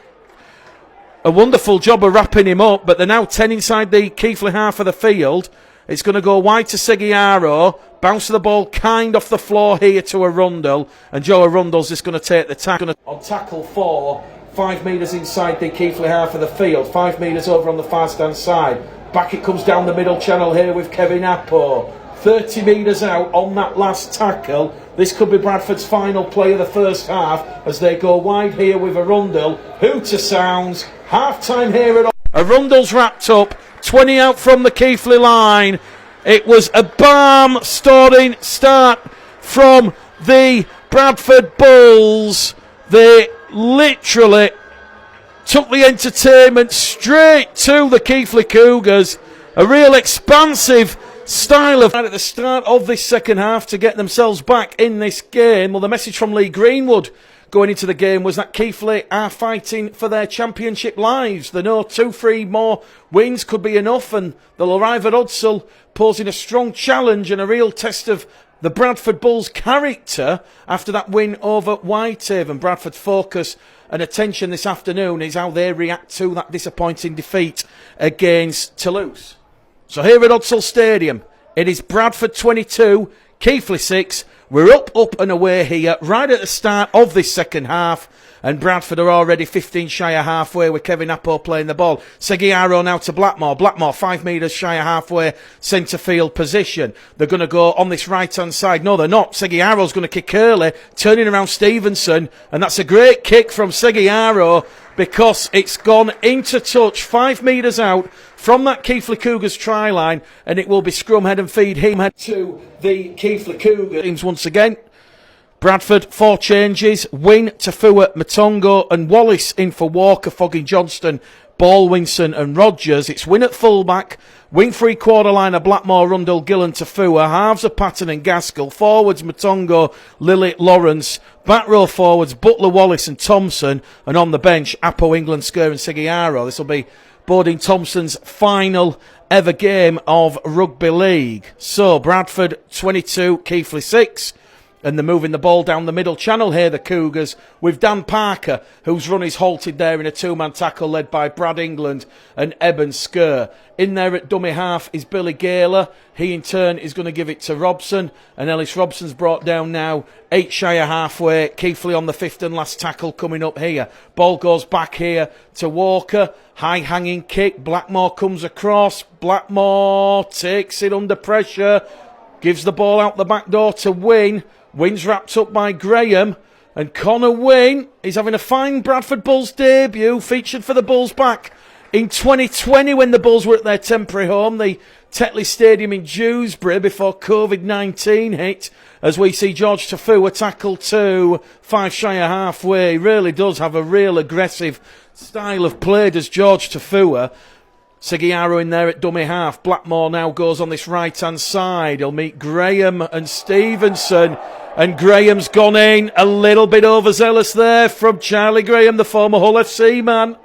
S1: a wonderful job of wrapping him up, but they're now 10 inside the Keighley half of the field. It's going to go wide to Seguiaro. Bounce the ball kind off the floor here to Arundel. And Joe Arundel's just going to take the tackle. On tackle 4, 5 metres inside the Keighley half of the field. 5 metres over on the far stand side. Back it comes down the middle channel here with Kevin Appo. 30 metres out on that last tackle. This could be Bradford's final play of the first half as they go wide here with Arundel. Hooter sounds. Half-time here at Arundel's wrapped up. 20 out from the Keighley line. It was a barn-storming start from the Bradford Bulls. They literally took the entertainment straight to the Keighley Cougars. A real expansive style of at the start of this second half to get themselves back in this game. Well, the message from Lee Greenwood going into the game was that Keighley are fighting for their championship lives. They know 2-3 more wins could be enough, and they'll arrive at Odsall posing a strong challenge and a real test of the Bradford Bulls' character after that win over Whitehaven. Bradford's focus and attention this afternoon is how they react to that disappointing defeat against Toulouse. So here at Odsall Stadium, it is Bradford 22, Keighley 6. We're up and away here right at the start of this second half. And Bradford are already 15 shy of halfway with Kevin Appo playing the ball. Seguiaro now to Blackmore. Blackmore 5 metres shy of halfway centre field position. They're going to go on this right hand side. No, they're not. Seguiaro's going to kick early, turning around Stevenson. And that's a great kick from Seguiaro because it's gone into touch 5 metres out from that Keighley Cougars try line, and it will be scrum head and feed him head to the Keighley Cougars once again. Bradford 4 changes. Wynne, Tafua, Matongo and Wallace in for Walker, Fogging Johnston, Baldwinson and Rogers. It's Wynne at fullback. Wing 3/4 liner Blackmore, Rundle, Gillen, Tafua. Halves of Patton and Gaskell. Forwards Matongo, Lily, Lawrence. Back row forwards Butler, Wallace and Thompson. And on the bench Appo, England, Skur and Seguiaro. This will be Bodine Thompson's final ever game of rugby league. So Bradford 22, Keighley 6. And they're moving the ball down the middle channel here, the Cougars, with Dan Parker, whose run is halted there in a 2-man tackle led by Brad England and Eben Skur. In there at dummy half is Billy Gaylor. He in turn is going to give it to Robson, and Ellis Robson's brought down now 8 shy of halfway. Keighley on the 5th and last tackle coming up here. Ball goes back here to Walker. High hanging kick. Blackmore comes across. Blackmore takes it under pressure. Gives the ball out the back door to Wynne. Wynne's wrapped up by Graham, and Connor Wynne is having a fine Bradford Bulls debut, featured for the Bulls back in 2020 when the Bulls were at their temporary home, the Tetley Stadium in Dewsbury, before COVID-19 hit, as we see George Tafua tackle 2, 5 shy of halfway. He really does have a real aggressive style of play, does George Tafua. Seguiaro in there at dummy half. Blackmore now goes on this right-hand side. He'll meet Graham and Stevenson. And Graham's gone in. A little bit overzealous there from Charlie Graham, the former Hull FC man.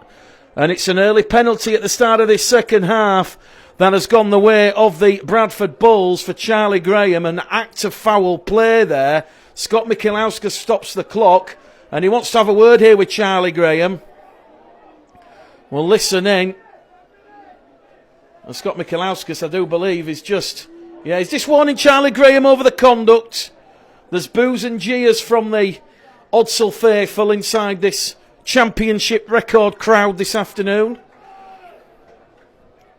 S1: And it's an early penalty at the start of this second half that has gone the way of the Bradford Bulls for Charlie Graham. An act of foul play there. Scott Michalowska stops the clock. And he wants to have a word here with Charlie Graham. We'll listen in. And Scott Michalowskis, I do believe, is just... Yeah, he's just warning Charlie Graham over the conduct. There's boos and jeers from the Odsall faithful inside this championship record crowd this afternoon.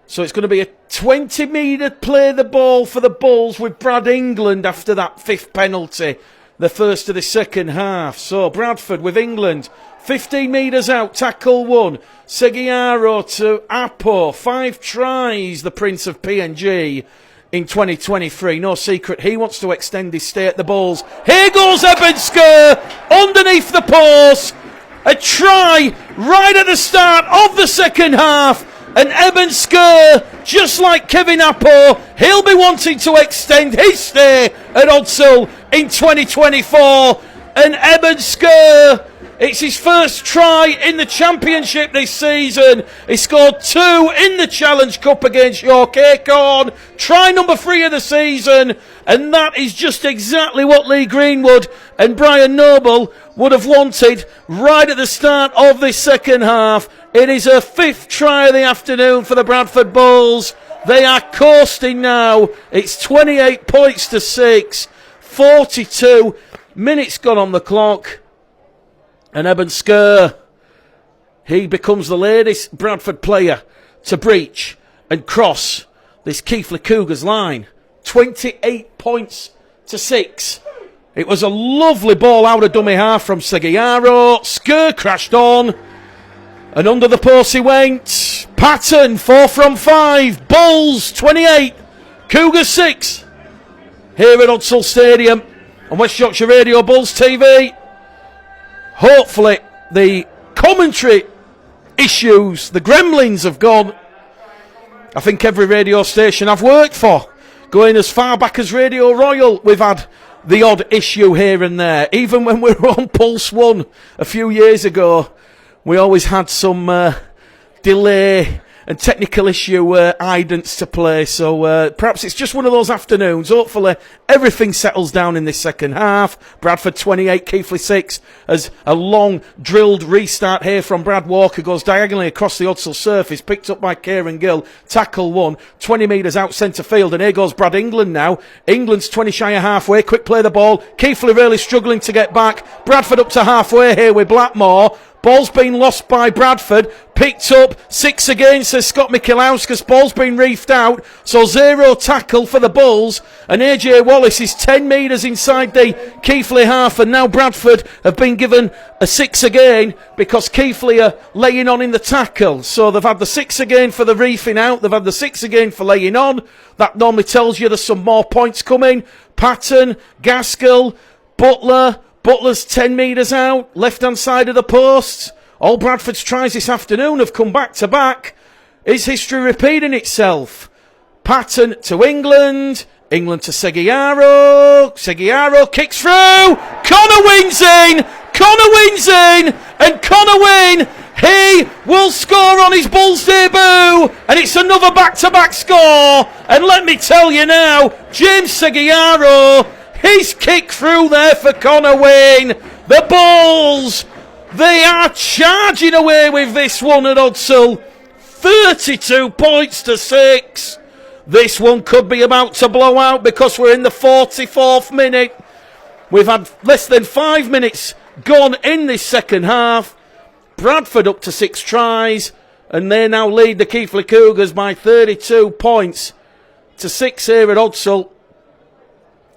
S1: So it's going to be a 20-metre play the ball for the Bulls with Brad England after that 5th penalty, the first of the second half. So Bradford with England 15 metres out, tackle 1. Seguiaro to Apo. 5 tries, the Prince of PNG in 2023. No secret, he wants to extend his stay at the Bulls. Here goes Eben Skur underneath the post. A try right at the start of the second half. And Eben Skur, just like Kevin Apo, he'll be wanting to extend his stay at Odsal in 2024. And Eben Skur, it's his first try in the championship this season. He scored 2 in the Challenge Cup against York Acorn. Try number 3 of the season. And that is just exactly what Lee Greenwood and Brian Noble would have wanted right at the start of this second half. It is a 5th try of the afternoon for the Bradford Bulls. They are coasting now. It's 28 points to 6. 42 minutes gone on the clock. And Eben Skur, he becomes the latest Bradford player to breach and cross this Keighley Cougars line. 28 points to 6. It was a lovely ball out of dummy half from Seguiaro. Skur crashed on. And under the post he went. Patton, 4 from 5. Bulls, 28. Cougars, 6. Here at Odsal Stadium on West Yorkshire Radio Bulls TV. Hopefully the commentary issues, the gremlins have gone. I think every radio station I've worked for, going as far back as Radio Royal, we've had the odd issue here and there. Even when we were on Pulse 1 a few years ago, we always had some delay and technical issue idents to play. So perhaps it's just one of those afternoons. Hopefully everything settles down in this second half. Bradford 28, Keighley 6, as a long drilled restart here from Brad Walker goes diagonally across the Odsal surface, picked up by Kieran Gill. Tackle 1, 20 metres out centre field, and here goes Brad England now. England's 20 shy of halfway, quick play the ball. Keighley really struggling to get back. Bradford up to halfway here with Blackmore. Ball's been lost by Bradford. Picked up. 6 again, says Scott Michelauskas. Ball's been reefed out. So 0 tackle for the Bulls. And AJ Wallace is 10 metres inside the Keighley half. And now Bradford have been given a 6 again because Keighley are laying on in the tackle. So they've had the 6 again for the reefing out. They've had the 6 again for laying on. That normally tells you there's some more points coming. Patton, Gaskell, Butler. Butler's 10 metres out, left-hand side of the post. All Bradford's tries this afternoon have come back to back. Is history repeating itself? Patton to England. England to Seguiaro. Seguiaro kicks through. Connor wins in. Connor wins in. And Connor Wynne, he will score on his Bulls debut. And it's another back-to-back score. And let me tell you now, James Seguiaro, his kick through there for Connor Wynne. The Bulls, they are charging away with this one at Odsal. 32 points to 6. This one could be about to blow out because we're in the 44th minute. We've had less than 5 minutes gone in this second half. Bradford up to 6 tries, and they now lead the Keighley Cougars by 32 points to 6 here at Odsal.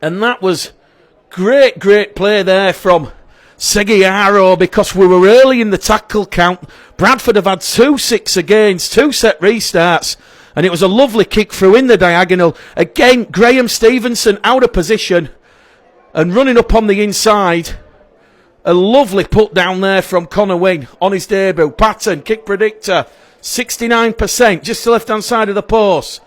S1: And that was great play there from Seguiaro because we were early in the tackle count. Bradford have had 2 6 against, 2 set restarts, and it was a lovely kick through in the diagonal. Again, Graham Stevenson out of position and running up on the inside. A lovely put down there from Connor Wynne on his debut. Patton, kick predictor, 69%, just to left-hand side of the post.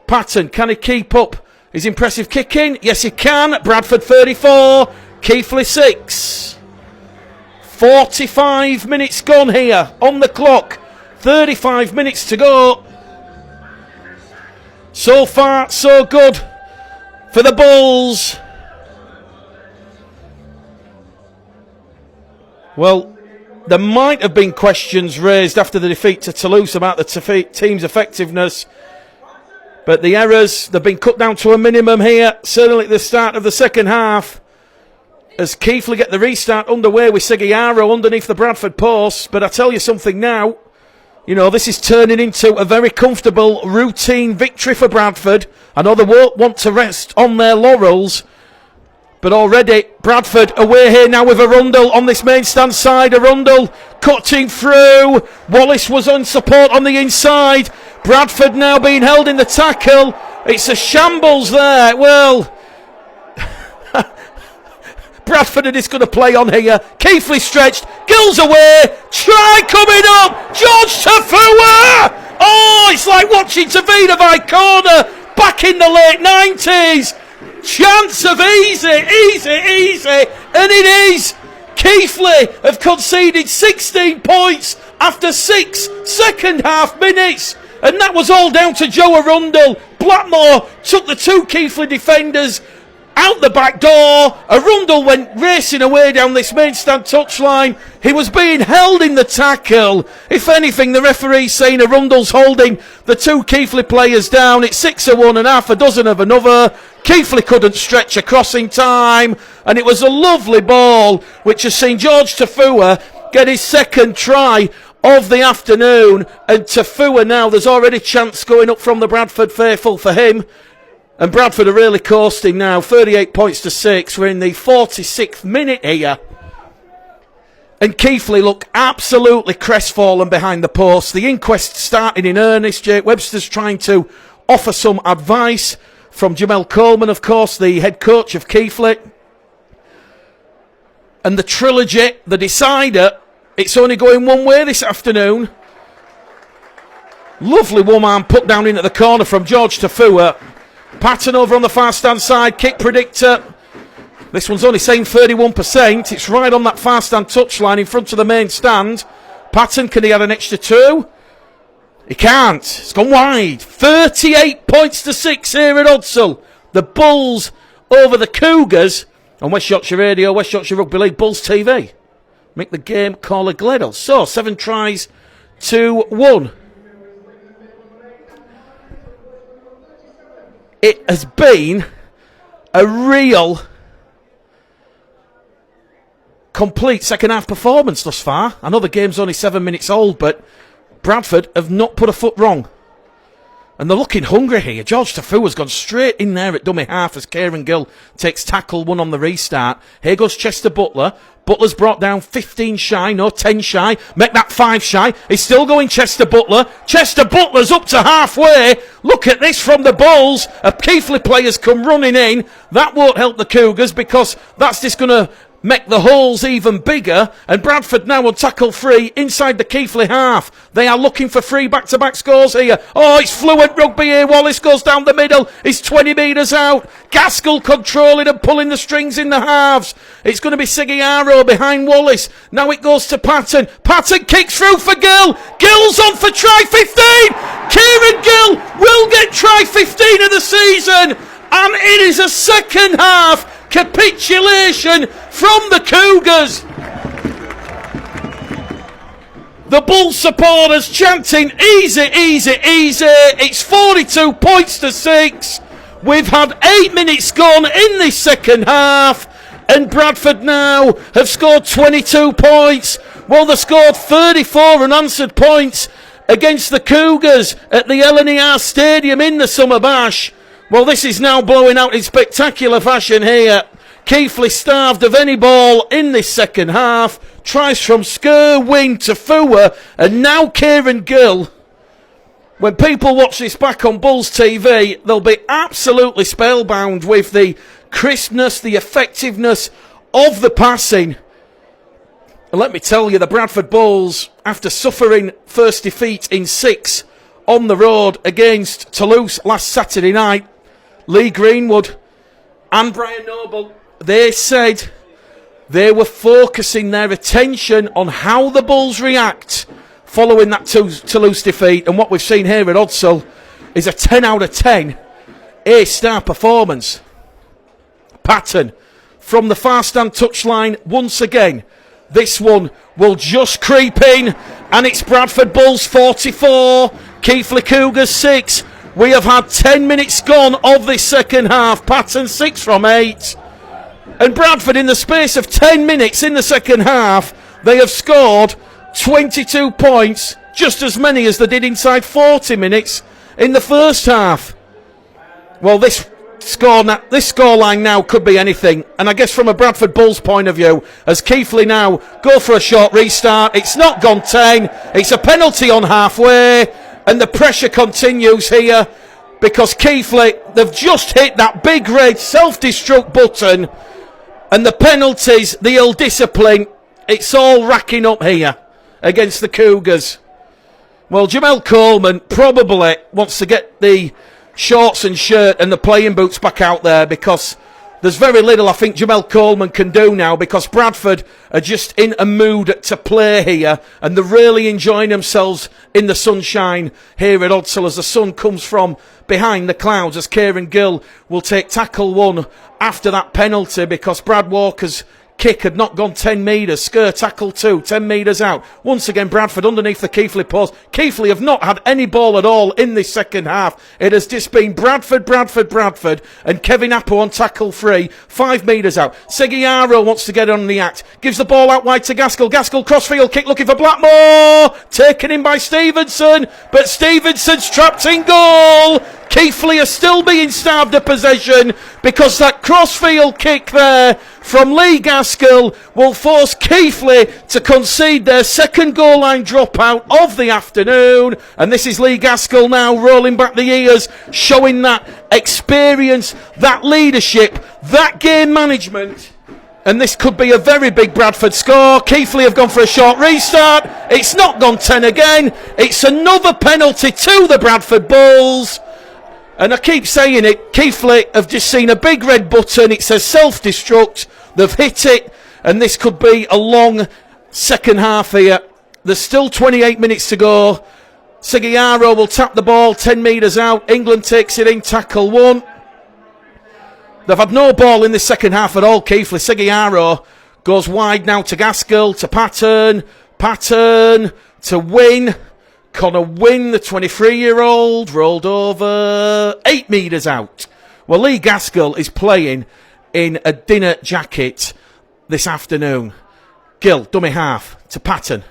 S1: Patton, can he keep up his impressive kicking? Yes, he can. Bradford 34, Keighley 6. 45 minutes gone here on the clock. 35 minutes to go. So far, so good for the Bulls. Well, there might have been questions raised after the defeat to Toulouse about the team's effectiveness. But the errors, they've been cut down to a minimum here, certainly at the start of the second half. As Keighley get the restart underway with Seguiaro underneath the Bradford post. But I tell you something now, you know, this is turning into a very comfortable, routine victory for Bradford. I know they won't want to rest on their laurels, But already Bradford away here now with Arundel on this main stand side. Arundel cutting through. Wallace was on support on the inside. Bradford now being held in the tackle. It's a shambles there. Well, Bradford are just going to play on here. Keighley stretched. Gill's away. Try coming up. George Tafua. Oh, it's like watching Tavina Corner back in the late 90s. Chance of easy. And it is. Keighley have conceded 16 points after 6 second half minutes. And that was all down to Joe Arundel. Blackmore took the 2 Keighley defenders out the back door. Arundel went racing away down this main stand touchline. He was being held in the tackle. If anything, the referee's saying Arundel's holding the 2 Keighley players down. It's 6 of one and half a dozen of another. Keighley couldn't stretch across in time, and it was a lovely ball which has seen George Tafua get his second try of the afternoon. And Tafua now, there's already chance going up from the Bradford faithful for him. And Bradford are really coasting now, 38 points to 6. We're in the 46th minute here. And Keighley look absolutely crestfallen behind the post. The inquest starting in earnest. Jake Webster's trying to offer some advice from Jamel Coleman, of course, the head coach of Keighley. And the trilogy, the decider, it's only going one way this afternoon. Lovely one-arm put down into the corner from George Tafua. Patton over on the far stand side, kick predictor. This one's only saying 31%. It's right on that far stand touchline in front of the main stand. Patton, can he add an extra 2? He can't. It's gone wide. 38 points to 6 here at Hudsall. The Bulls over the Cougars on West Yorkshire Radio, West Yorkshire Rugby League, Bulls TV. Make the game call a Gleddle. So, 7 tries to 1. It has been a real complete second half performance thus far. I know the game's only 7 minutes old, but Bradford have not put a foot wrong. And they're looking hungry here. George Tafua's gone straight in there at dummy half as Kieran Gill takes tackle 1 on the restart. Here goes Chester Butler. Butler's brought down 15 shy, no 10 shy. Make that 5 shy. He's still going Chester Butler. Chester Butler's up to halfway. Look at this from the Bulls. A Keighley players come running in. That won't help the Cougars because that's just going to make the holes even bigger. And Bradford now on tackle 3 inside the Keighley half. They are looking for 3 back-to-back scores here. Oh, it's fluent rugby here. Wallace goes down the middle. He's 20 metres out. Gaskell controlling and pulling the strings in the halves. It's going to be Sigiaro behind Wallace. Now it goes to Patton. Patton kicks through for Gill. Gill's on for try 15. Kieran Gill will get try 15 of the season. And it is a second half capitulation from the Cougars. The Bulls supporters chanting easy, easy, easy. It's 42 points to 6. We've had 8 minutes gone in this second half, and Bradford now have scored 22 points. Well, they scored 34 unanswered points against the Cougars at the LNER Stadium in the Summer Bash. Well, this is now blowing out in spectacular fashion here. Keighley starved of any ball in this second half. Tries from Skur, Wing, Tafua, and now Kieran Gill. When people watch this back on Bulls TV, they'll be absolutely spellbound with the crispness, the effectiveness of the passing. And let me tell you, the Bradford Bulls, after suffering first defeat in 6 on the road against Toulouse last Saturday night, Lee Greenwood and Brian Noble, they said they were focusing their attention on how the Bulls react following that Toulouse defeat. And what we've seen here at Hudsall is a 10 out of 10 A-star performance. Patton from the far stand touchline once again. This one will just creep in, and it's Bradford Bulls 44, Keighley Cougars 6. We have had 10 minutes gone of this second half. Patton 6 from 8. And Bradford, in the space of 10 minutes in the second half, they have scored 22 points, just as many as they did inside 40 minutes in the first half. Well, this scoreline now could be anything. And I guess from a Bradford Bulls point of view, as Keighley now go for a short restart, it's not gone 10, it's a penalty on halfway, and the pressure continues here because Keighley, they've just hit that big red self-destruct button, and the penalties, the ill discipline, it's all racking up here against the Cougars. Well, Jamel Coleman probably wants to get the shorts and shirt and the playing boots back out there, because there's very little I think Jamel Coleman can do now, because Bradford are just in a mood to play here, and they're really enjoying themselves in the sunshine here at Odsal as the sun comes from behind the clouds, as Kieran Gill will take tackle 1 after that penalty, because Brad Walker's kick had not gone 10 metres. Sker tackle 2, 10 metres out. Once again, Bradford underneath the Keighley post. Keighley have not had any ball at all in this second half. It has just been Bradford, and Kevin Apple on tackle 3, 5 metres out. Seguiaro wants to get on the act. Gives the ball out wide to Gaskell. Gaskell crossfield kick looking for Blackmore. Taken in by Stevenson, but Stevenson's trapped in goal. Keighley are still being starved of possession, because that crossfield kick there from Lee Gaskell will force Keighley to concede their second goal line dropout of the afternoon. And this is Lee Gaskell now rolling back the ears, showing that experience, that leadership, that game management. And this could be a very big Bradford score. Keighley have gone for a short restart. It's not gone 10 again. It's another penalty to the Bradford Bulls. And I keep saying it, Keighley have just seen a big red button. It says self-destruct. They've hit it, and this could be a long second half here. There's still 28 minutes to go. Seguiaro will tap the ball 10 metres out. England takes it in, tackle 1. They've had no ball in this second half at all, Keighley. Seguiaro goes wide now to Gaskell, to Patton to Wynne. Connor Wynne, the 23-year-old, rolled over 8 metres out. Well, Lee Gaskell is playing in a dinner jacket this afternoon. Gill, dummy half, to Patton.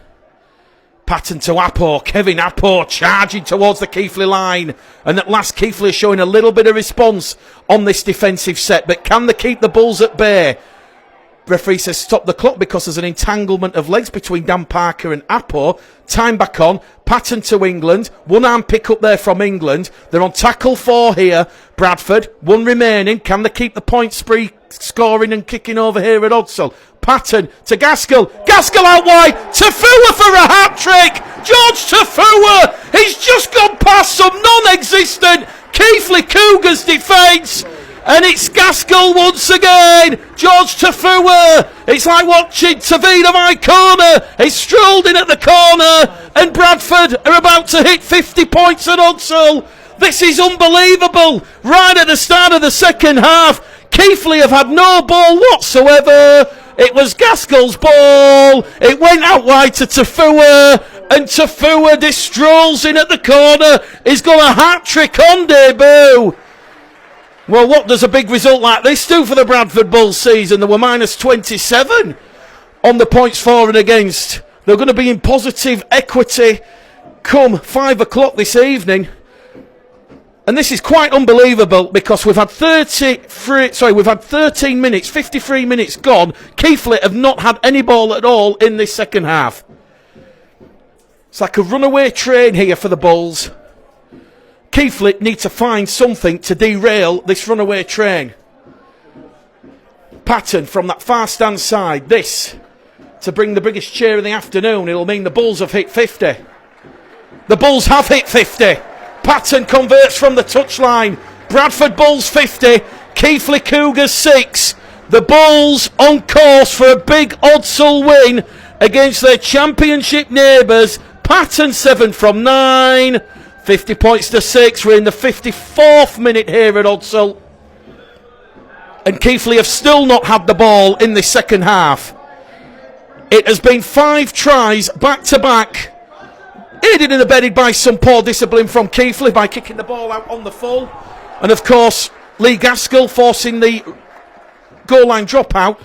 S1: Patton to Appo. Kevin Appo charging towards the Keighley line. And at last, Keighley is showing a little bit of response on this defensive set. But can they keep the Bulls at bay? Referee says stop the clock because there's an entanglement of legs between Dan Parker and Appo. Time back on. Patton to England. One arm pick up there from England. They're on tackle 4 here. Bradford. 1 remaining. Can they keep the point spree scoring and kicking over here at Odsal? Patton to Gaskell. Gaskell out wide. Tafua for a hat-trick. George Tafua. He's just gone past some non-existent Keighley Cougars defence. And it's Gaskell once again. George Tafua. It's like watching Tavida Maikona. He's strolled in at the corner. And Bradford are about to hit 50 points at Odsal. This is unbelievable. Right at the start of the second half, Keighley have had no ball whatsoever. It was Gaskell's ball. It went out wide to Tafua. And Tafua just strolls in at the corner. He's got a hat-trick on debut. Well, what does a big result like this do for the Bradford Bulls season? They were minus 27 on the points for and against. They're going to be in positive equity come 5 o'clock this evening. And this is quite unbelievable because we've had 13 minutes, 53 minutes gone. Keighley have not had any ball at all in this second half. It's like a runaway train here for the Bulls. Keighley need to find something to derail this runaway train. Patton from that far stand side. This to bring the biggest cheer of the afternoon. It'll mean the Bulls have hit 50. The Bulls have hit 50. Patton converts from the touchline. Bradford Bulls 50. Keighley Cougars 6. The Bulls on course for a big Odsal win against their championship neighbours. Patton 7 from 9. 50 points to 6. We're in the 54th minute here at Odsal. And Keighley have still not had the ball in the second half. It has been 5 tries back to back. Aided and abetted by some poor discipline from Keighley by kicking the ball out on the full. And of course, Lee Gaskell forcing the goal line dropout.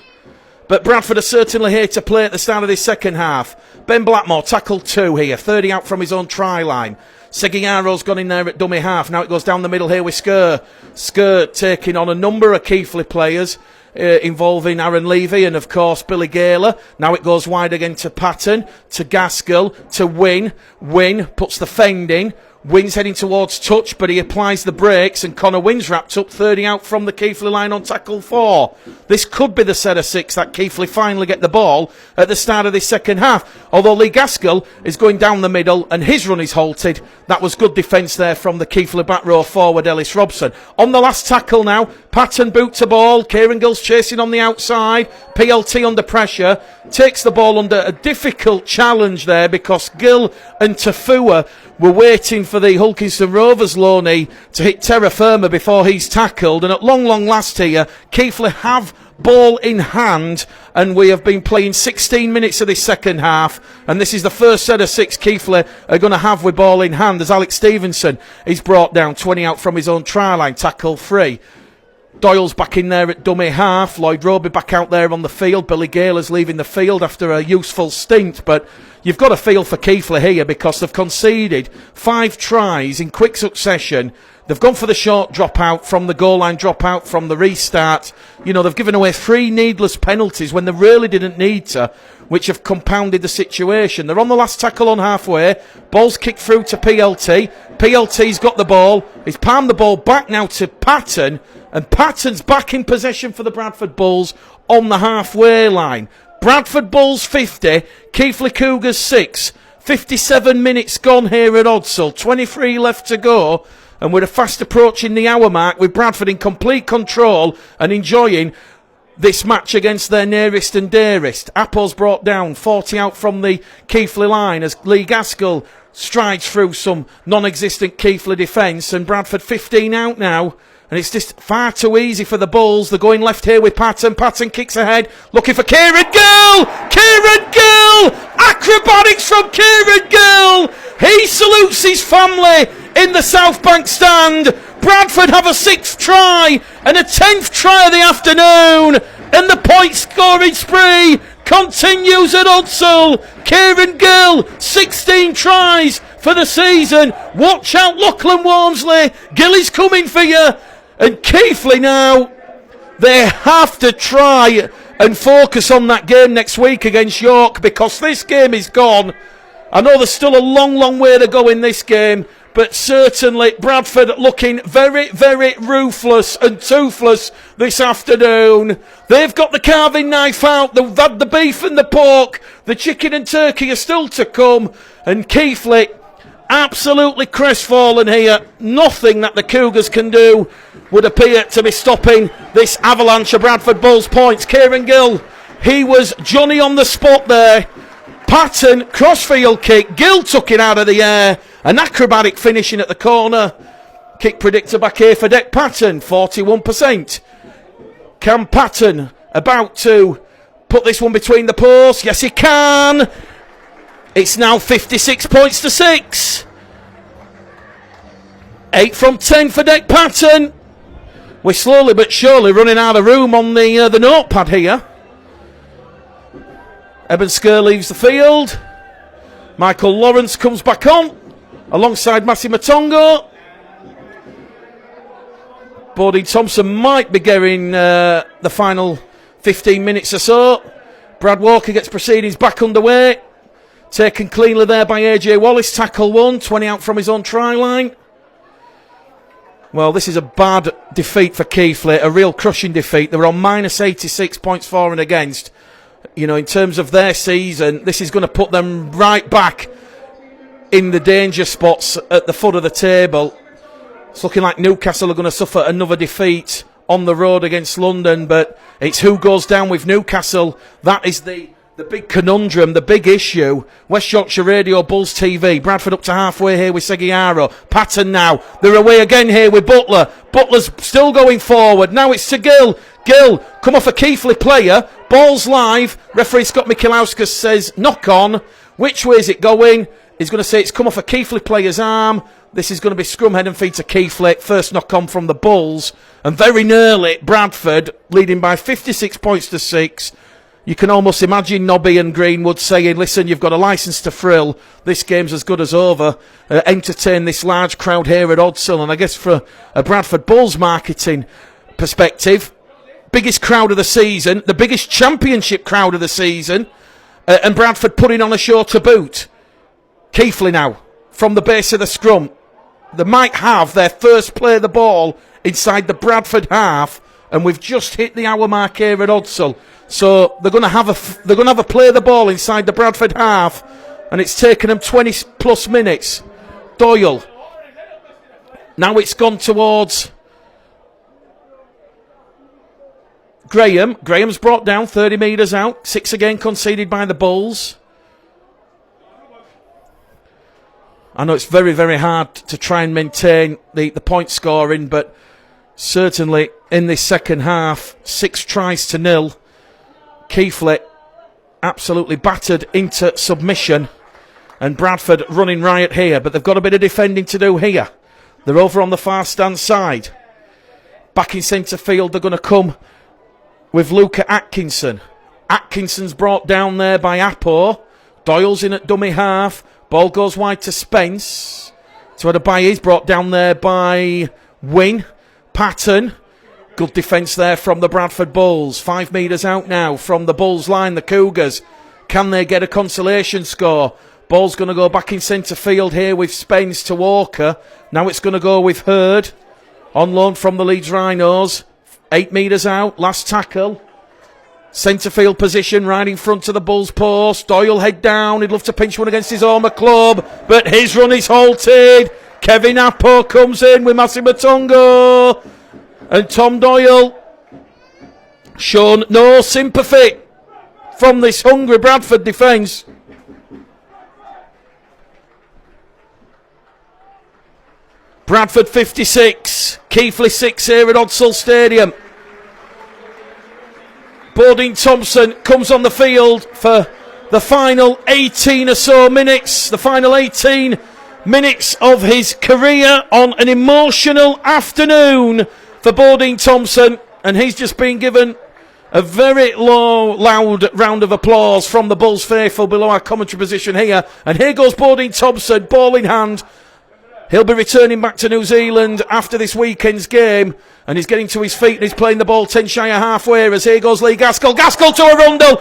S1: But Bradford are certainly here to play at the start of this second half. Ben Blackmore, tackle 2 here. 30 out from his own try line. Seguiaro's gone in there at dummy half. Now it goes down the middle here with Sker. Sker taking on a number of Keighley players, involving Aaron Levy and, of course, Billy Gaylor. Now it goes wide again to Patton, to Gaskell, to Wynne. Wynne puts the fend in. Wynn's heading towards touch, but he applies the brakes, and Connor Wynn's wrapped up 30 out from the Keighley line on tackle 4. This could be the set of 6 that Keighley finally get the ball at the start of this second half. Although Lee Gaskell is going down the middle and his run is halted. That was good defence there from the Keighley back row forward, Ellis Robson. On the last tackle now, Patton boot to ball. Kieran Gill's chasing on the outside. PLT under pressure. Takes the ball under a difficult challenge there because Gill and Tafua were waiting for the Hulkinson Rovers loanee to hit terra firma before he's tackled. And at long last here, Keighley have ball in hand, and we have been playing 16 minutes of this second half, and this is the first set of 6 Keighley are going to have with ball in hand as Alex Stevenson is brought down 20 out from his own try line, tackle 3. Doyle's back in there at dummy half. Lloyd Roby back out there on the field. Billy Gaylor's leaving the field after a useful stint. But you've got a feel for Keighley here because they've conceded 5 tries in quick succession. They've gone for the short dropout from the goal line, dropout from the restart. You know, they've given away 3 needless penalties when they really didn't need to, which have compounded the situation. They're on the last tackle on halfway. Ball's kicked through to PLT. PLT's got the ball. He's palmed the ball back now to Patton. And Patton's back in possession for the Bradford Bulls on the halfway line. Bradford Bulls 50, Keighley Cougars 6. 57 minutes gone here at Odsall. 23 left to go. And we're fast approaching the hour mark with Bradford in complete control and enjoying this match against their nearest and dearest. Apple's brought down, 40 out from the Keighley line as Lee Gaskell strides through some non-existent Keighley defence, and Bradford 15 out now. And it's just far too easy for the Bulls. They're going left here with Patton. Patton kicks ahead, looking for Kieran Gill! Kieran Gill! Acrobatics from Kieran Gill! He salutes his family in the South Bank stand. Bradford have a 6th try and a 10th try of the afternoon. And the point scoring spree continues at Odsall. Kieran Gill, 16 tries for the season. Watch out, Lachlan Walmsley. Gill is coming for you. And Keighley now, they have to try and focus on that game next week against York because this game is gone. I know there's still a long way to go in this game, but certainly Bradford looking very, very ruthless and toothless this afternoon. They've got the carving knife out, they've had the beef and the pork, the chicken and turkey are still to come, and Keighley absolutely crestfallen here. Nothing that the Cougars can do would appear to be stopping this avalanche of Bradford Bulls points. Kieran Gill, he was Johnny on the spot there. Patton, crossfield kick, Gill took it out of the air, an acrobatic finishing at the corner. Kick predictor back here for Deck Patton, 41%. Can Patton about to put this one between the posts? Yes, he can. It's now 56 points to 6. 8 from 10 for Deck Patton. We're slowly but surely running out of room on the notepad here. Eben Sker leaves the field. Michael Lawrence comes back on alongside Matty Matongo. Bodie Thompson might be getting the final 15 minutes or so. Brad Walker gets proceedings back underway. Taken cleanly there by AJ Wallace. Tackle 1, 20 out from his own try line. Well, this is a bad defeat for Keighley, a real crushing defeat. They were on minus 86 points for and against. You know, in terms of their season, this is going to put them right back in the danger spots at the foot of the table. It's looking like Newcastle are going to suffer another defeat on the road against London, but it's who goes down with Newcastle. That is the big conundrum, the big issue. West Yorkshire Radio, Bulls TV. Bradford up to halfway here with Seguiaro. Patton now. They're away again here with Butler. Butler's still going forward. Now it's to Gill. Gill, come off a Keighley player. Ball's live. Referee Scott Michelauskas says knock on. Which way is it going? He's going to say it's come off a Keighley player's arm. This is going to be scrum head and feet to Keighley. First knock on from the Bulls. And very nearly Bradford leading by 56 points to 6. You can almost imagine Nobby and Greenwood saying, listen, you've got a licence to frill. This game's as good as over. Entertain this large crowd here at Odsell. And I guess for a Bradford Bulls marketing perspective, biggest crowd of the season, the biggest championship crowd of the season, and Bradford putting on a show to boot. Keighley now, from the base of the scrum. They might have their first play of the ball inside the Bradford half, and we've just hit the hour mark here at Odsell. So they're going to have a play of the ball inside the Bradford half, and it's taken them 20 plus minutes. Doyle. Now it's gone towards Graham. Graham's brought down 30 metres out. 6 again conceded by the Bulls. I know it's very, very hard to try and maintain the point scoring, but certainly in this second half, 6 tries to 0. Keighley absolutely battered into submission, and Bradford running riot here, but they've got a bit of defending to do here. They're over on the far stand side. Back in centre field, they're going to come with Luca Atkinson. Atkinson's brought down there by Apo. Doyle's in at dummy half. Ball goes wide to Spence. To Adebayo's brought down there by Wynne. Patton. Good defence there from the Bradford Bulls. 5 metres out now from the Bulls line, the Cougars. Can they get a consolation score? Ball's going to go back in centre field here with Spence to Walker. Now it's going to go with Hurd. On loan from the Leeds Rhinos. 8 metres out, last tackle. Centre field position right in front of the Bulls post. Doyle head down, he'd love to pinch one against his Oma club, but his run is halted. Kevin Apo comes in with Massimo Tongo. And Tom Doyle shown no sympathy from this hungry Bradford defence. Bradford 56, Keighley 6 here at Odsell Stadium. Bodine Thompson comes on the field for the final 18 or so minutes, the final 18 minutes of his career on an emotional afternoon for Bodine Thompson, and he's just been given a very loud round of applause from the Bulls faithful below our commentary position here. And here goes Bodine Thompson, ball in hand. He'll be returning back to New Zealand after this weekend's game, and he's getting to his feet and he's playing the ball 10 shy of halfway as here goes Lee Gaskell. Gaskell to Arundel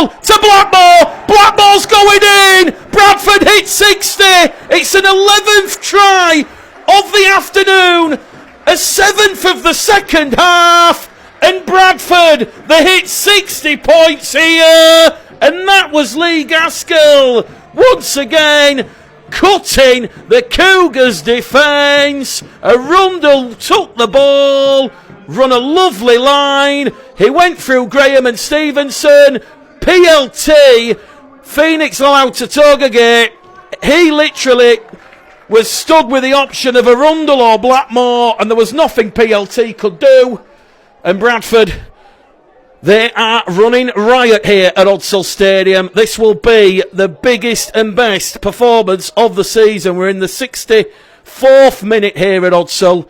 S1: to Blackmore. Blackmore's going in. Bradford hit 60. It's an 11th try of the afternoon, a 7th of the second half, and Bradford, they hit 60 points here, and that was Lee Gaskell once again cutting the Cougars' defence. Arundel took the ball, run a lovely line. He went through Graham and Stevenson. PLT, Phoenix allowed to Togagate. He literally was stood with the option of Arundel or Blackmore, and there was nothing PLT could do. And Bradford, they are running riot here at Odsell Stadium. This will be the biggest and best performance of the season. We're in the 64th minute here at Odsell.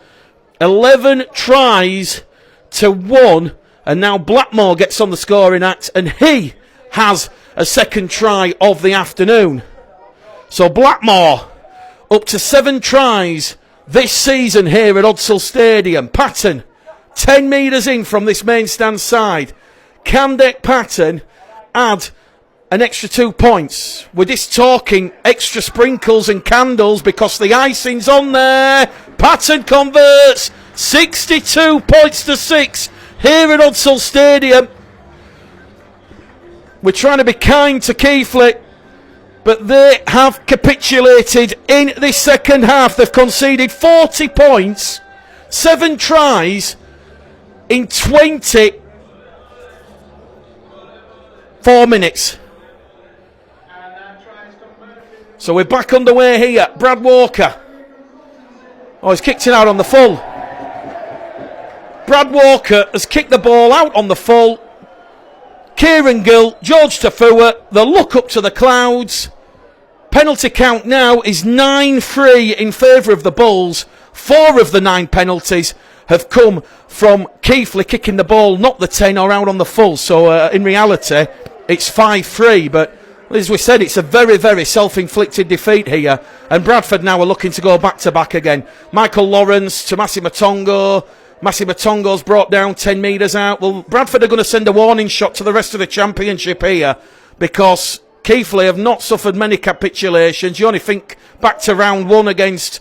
S1: 11 tries to 1. And now Blackmore gets on the scoring act, and he has a second try of the afternoon. So Blackmore up to 7 tries this season here at Odsell Stadium. Patton, 10 metres in from this main stand side. Can Dick Patton add an extra 2 points? We're just talking extra sprinkles and candles because the icing's on there. Patton converts 62 points to 6 here at Odsell Stadium. We're trying to be kind to Keighley, but they have capitulated in this second half. They've conceded 40 points, 7 tries in 24 minutes. So we're back underway here. Brad Walker. Oh, he's kicked it out on the full. Brad Walker has kicked the ball out on the full. Kieran Gill, George Tafua, the look up to the clouds. Penalty count now is 9-3 in favour of the Bulls. 4 of the 9 penalties have come from Keighley kicking the ball, not the 10 or out on the full. So in reality, it's 5-3. But as we said, it's a very, very self-inflicted defeat here. And Bradford now are looking to go back-to-back again. Michael Lawrence to Massimo Tongo. Massimo Tongo's brought down 10 metres out. Well, Bradford are going to send a warning shot to the rest of the championship here, because Keighley have not suffered many capitulations. You only think back to round 1 against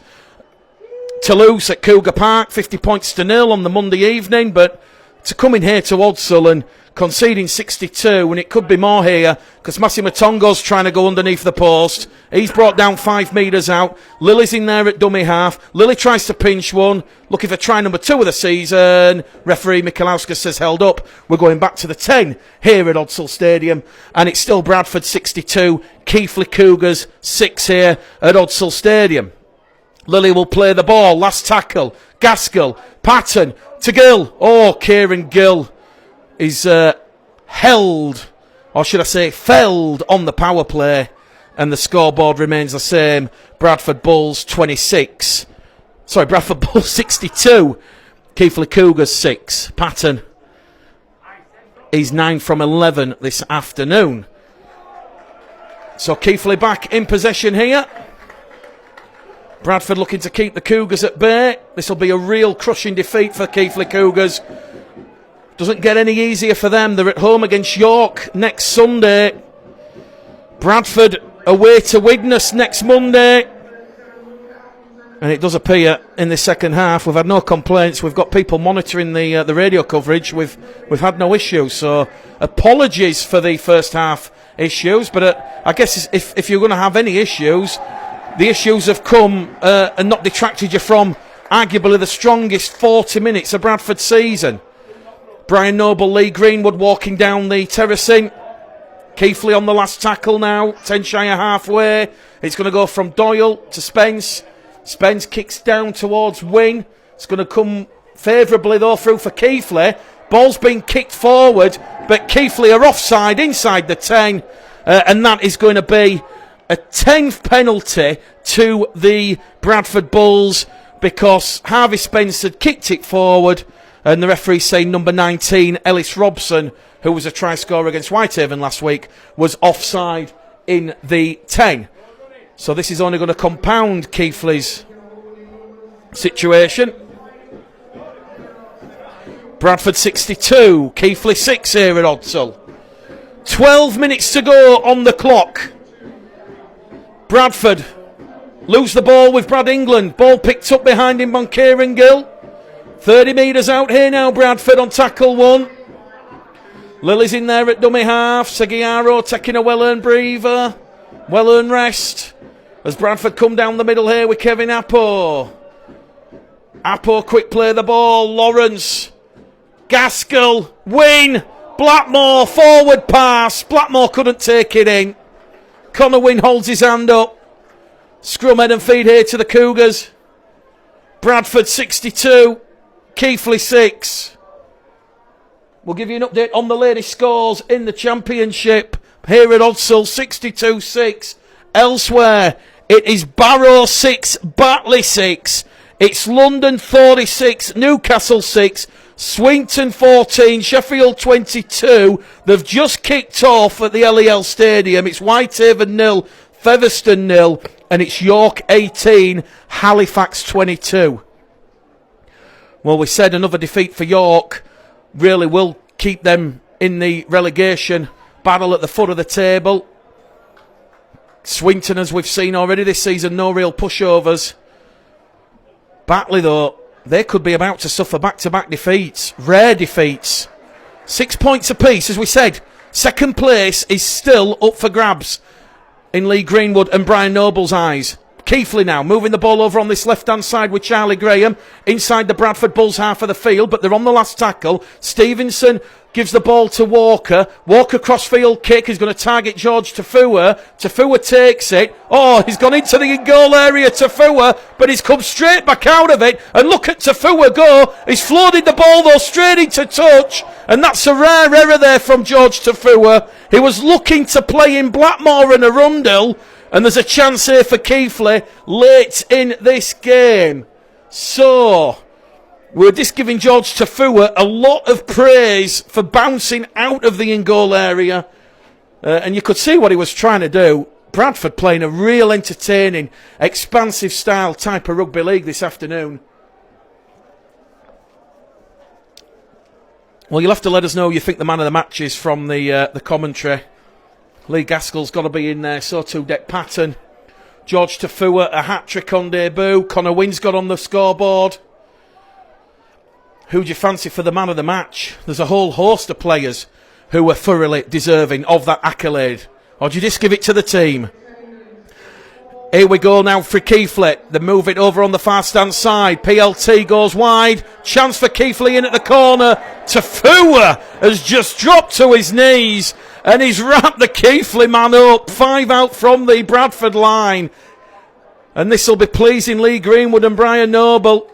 S1: Toulouse at Cougar Park, 50 points to 0 on the Monday evening. But to come in here to Odsal and conceding 62, and it could be more here, because Massimo Tongo's trying to go underneath the post. He's brought down 5 metres out. Lily's in there at dummy half. Lily tries to pinch one, looking for try number 2 of the season. Referee Michalowska says held up. We're going back to the 10 here at Odsal Stadium, and it's still Bradford 62, Keighley Cougars 6 here at Odsal Stadium. Lily will play the ball. Last tackle. Gaskell. Patton to Gill. Oh, Kieran Gill is held, or should I say felled, on the power play, and the scoreboard remains the same. Bradford Bulls 26. Sorry, Bradford Bulls 62. Keighley Cougars 6. Patton is 9 from 11 this afternoon. So Keighley back in possession here. Bradford looking to keep the Cougars at bay. This will be a real crushing defeat for Keighley Cougars. Doesn't get any easier for them. They're at home against York next Sunday. Bradford away to Widnes next Monday. And it does appear in the second half we've had no complaints. We've got people monitoring the radio coverage. We've had no issues. So apologies for the first half issues. But I guess if you're going to have any issues, the issues have come and not detracted you from arguably the strongest 40 minutes of Bradford's season. Brian Noble, Lee Greenwood walking down the terracing. Keighley on the last tackle now, 10 shy of halfway. It's going to go from Doyle to Spence. Spence kicks down towards wing. It's going to come favourably though through for Keighley. Ball's been kicked forward, but Keighley are offside inside the 10. And that is going to be a 10th penalty to the Bradford Bulls, because Harvey Spence had kicked it forward. And the referee saying number 19, Ellis Robson, who was a try scorer against Whitehaven last week, was offside in the 10. So this is only going to compound Keighley's situation. Bradford 62, Keighley 6 here at Odsal. 12 minutes to go on the clock. Bradford lose the ball with Brad England. Ball picked up behind him by Kieran Gill. 30 metres out here now, Bradford on tackle 1. Lily's in there at dummy half. Seguiaro taking a well-earned breather. Well-earned rest. As Bradford come down the middle here with Kevin Appo. Appo quick play the ball. Lawrence. Gaskell. Wynne. Blackmore. Forward pass. Blackmore couldn't take it in. Connor Wynne holds his hand up. Scrum head and feed here to the Cougars. Bradford 62. Keighley 6. We'll give you an update on the latest scores in the championship. Here at Odsal, 62-6. Elsewhere, it is Barrow 6, Batley 6. It's London 46, Newcastle 6, Swinton 14, Sheffield 22. They've just kicked off at the LEL Stadium. It's Whitehaven 0, Featherstone 0, and it's York 18, Halifax 22. Well, we said another defeat for York really will keep them in the relegation battle at the foot of the table. Swinton, as we've seen already this season, no real pushovers. Batley, though, they could be about to suffer back-to-back defeats, rare defeats. 6 points apiece, as we said. Second place is still up for grabs in Lee Greenwood and Brian Noble's eyes. Keighley now moving the ball over on this left-hand side with Charlie Graham inside the Bradford Bulls half of the field, but they're on the last tackle. Stevenson gives the ball to Walker. Walker crossfield kick is going to target George Tafua. Tafua takes it. Oh, he's gone into the goal area, Tafua, but he's come straight back out of it. And look at Tafua go. He's floated the ball though straight into touch, and that's a rare error there from George Tafua. He was looking to play in Blackmore and Arundel. And there's a chance here for Keighley late in this game. So, We're just giving George Tafua a lot of praise for bouncing out of the in-goal area. And you could see what he was trying to do. Bradford playing a real entertaining, expansive style type of rugby league this afternoon. Well, you'll have to let us know who you think the man of the match is from the commentary. Lee Gaskell's got to be in there, so too Dec Patton. George Tafua, a hat-trick on debut. Connor Wynn's got on the scoreboard. Who do you fancy for the man of the match? There's a whole host of players who are thoroughly deserving of that accolade. Or do you just give it to the team? Here we go now for Keighley. They move it over on the far stand side. PLT goes wide. Chance for Keighley in at the corner. Tafua has just dropped to his knees and he's wrapped the Keighley man up. 5 out from the Bradford line. And this will be pleasing Lee Greenwood and Brian Noble.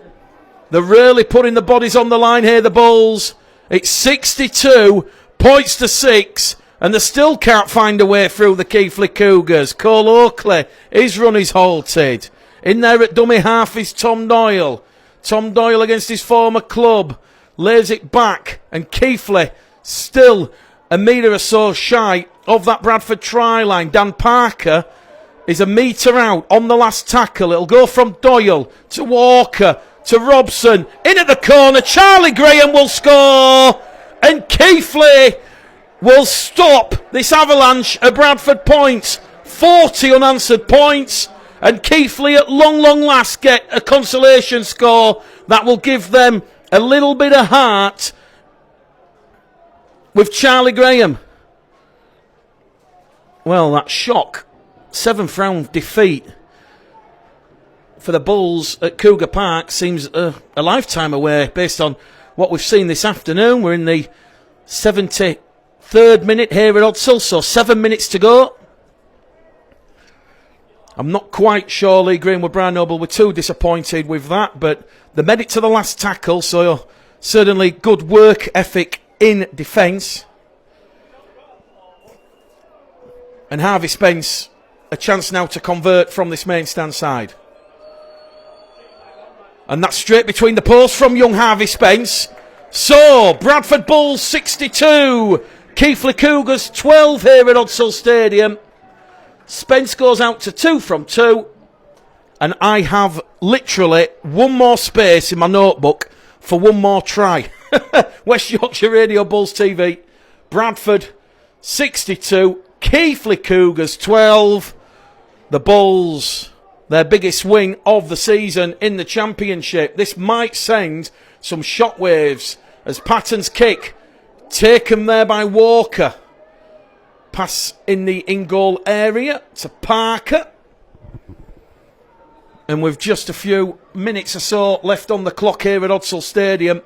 S1: They're really putting the bodies on the line here, the Bulls. It's 62 points to 6, and they still can't find a way through the Keighley Cougars. Cole Oakley, his run is halted. In there at dummy half is Tom Doyle. Tom Doyle against his former club. Lays it back, and Keighley still a metre or so shy of that Bradford try line. Dan Parker is a metre out on the last tackle. It'll go from Doyle to Walker to Robson, in at the corner, Charlie Graham will score, and Keighley will stop this avalanche of Bradford points. 40 unanswered points, and Keighley at long last get a consolation score that will give them a little bit of heart with Charlie Graham. Well, that shock, 7th round defeat for the Bulls at Cougar Park seems a lifetime away based on what we've seen this afternoon. We're in the 73rd minute here at Odsall, so 7 minutes to go. I'm not quite sure Lee Greenwood, Brian Noble were too disappointed with that, but they made it to the last tackle, so certainly good work ethic in defence. And Harvey Spence, a chance now to convert from this main stand side. And that's straight between the posts from young Harvey Spence. So, Bradford Bulls 62, Keighley Cougars 12 here at Odsall Stadium. Spence goes out to 2 from 2. And I have literally one more space in my notebook for one more try. West Yorkshire Radio Bulls TV. Bradford 62, Keighley Cougars 12. The Bulls, their biggest win of the season in the championship. This might send some shockwaves as Patton's kick taken there by Walker. Pass in the in-goal area to Parker. And with just a few minutes or so left on the clock here at Odsall Stadium,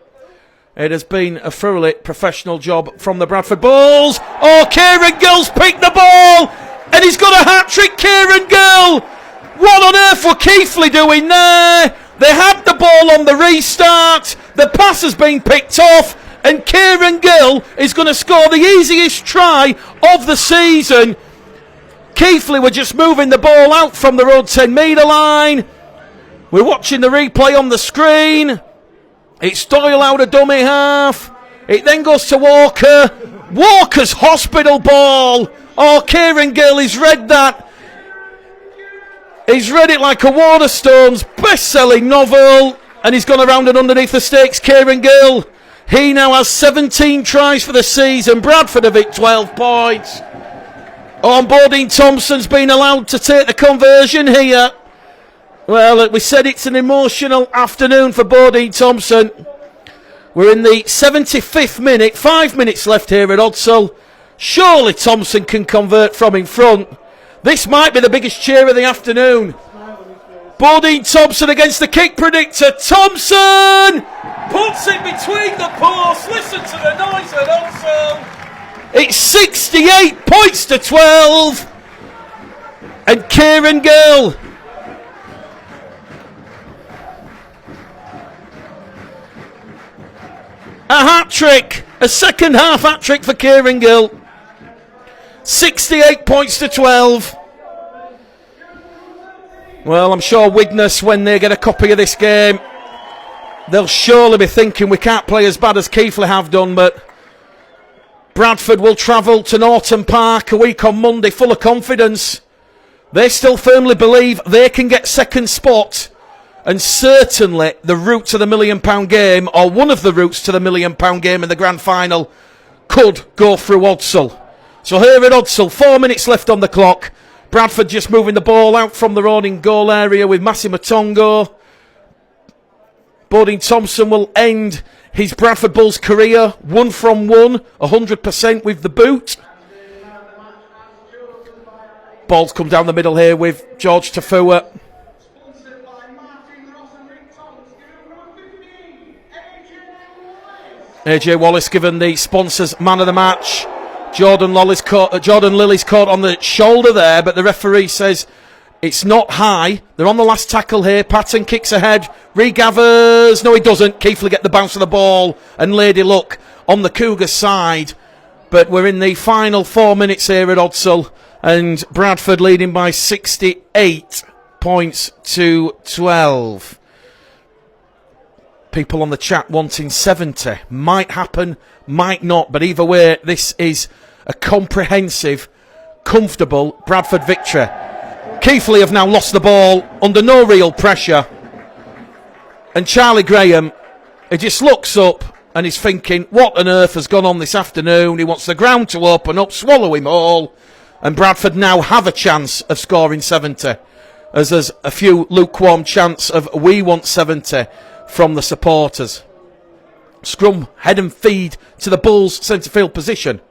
S1: it has been a thoroughly professional job from the Bradford Bulls. Oh, Kieran Gill's picked the ball and he's got a hat-trick, Kieran Gill. What on earth were Keighley doing there? They had the ball on the restart. The pass has been picked off. And Kieran Gill is going to score the easiest try of the season. Keighley were just moving the ball out from the road 10 metre line. We're watching the replay on the screen. It's Doyle out of dummy half. It then goes to Walker. Walker's hospital ball. Oh, Kieran Gill, he's read that. He's read it like a Waterstones best-selling novel, and he's gone around and underneath the stakes. Kieran Gill, he now has 17 tries for the season. Bradford have hit 12 points. Bodine Thompson's been allowed to take the conversion here. Well, we said it's an emotional afternoon for Bodine Thompson. We're in the 75th minute, 5 minutes left here at Odsall. Surely Thompson can convert from in front. This might be the biggest cheer of the afternoon. Bodine Thompson against the kick predictor. Thompson puts it between the posts. Listen to the noise at Odsall. It's 68 points to 12. And Kieran Gill. A hat-trick. A second half hat-trick for Kieran Gill. 68 points to 12. Well, I'm sure Widnes, when they get a copy of this game, they'll surely be thinking we can't play as bad as Keighley have done, but Bradford will travel to Norton Park a week on Monday full of confidence. They still firmly believe they can get second spot, and certainly the route to the £1 million game, or one of the routes to the £1 million game in the grand final, could go through Odsal. So here at Odsal, 4 minutes left on the clock. Bradford just moving the ball out from their own in goal area with Massimo Tongo. Bodine Thompson will end his Bradford Bulls career 1 from 1, 100% with the boot. Ball's come down the middle here with George Tafua. AJ Wallace given the sponsors man of the match. Jordan Lilly's caught on the shoulder there, but the referee says it's not high. They're on the last tackle here. Patton kicks ahead. Regathers. No, he doesn't. Keighley get the bounce of the ball, and Lady Luck on the Cougars side. But we're in the final 4 minutes here at Odsal, and Bradford leading by 68 points to 12. People on the chat wanting 70. Might happen, might not, but either way, this is a comprehensive, comfortable Bradford victory. Keighley have now lost the ball under no real pressure, and Charlie Graham, he just looks up and he's thinking, what on earth has gone on this afternoon? He wants the ground to open up, swallow him all, and Bradford now have a chance of scoring 70, as there's a few lukewarm chants of we want 70 from the supporters. Scrum, head and feed to the Bulls' centre field position.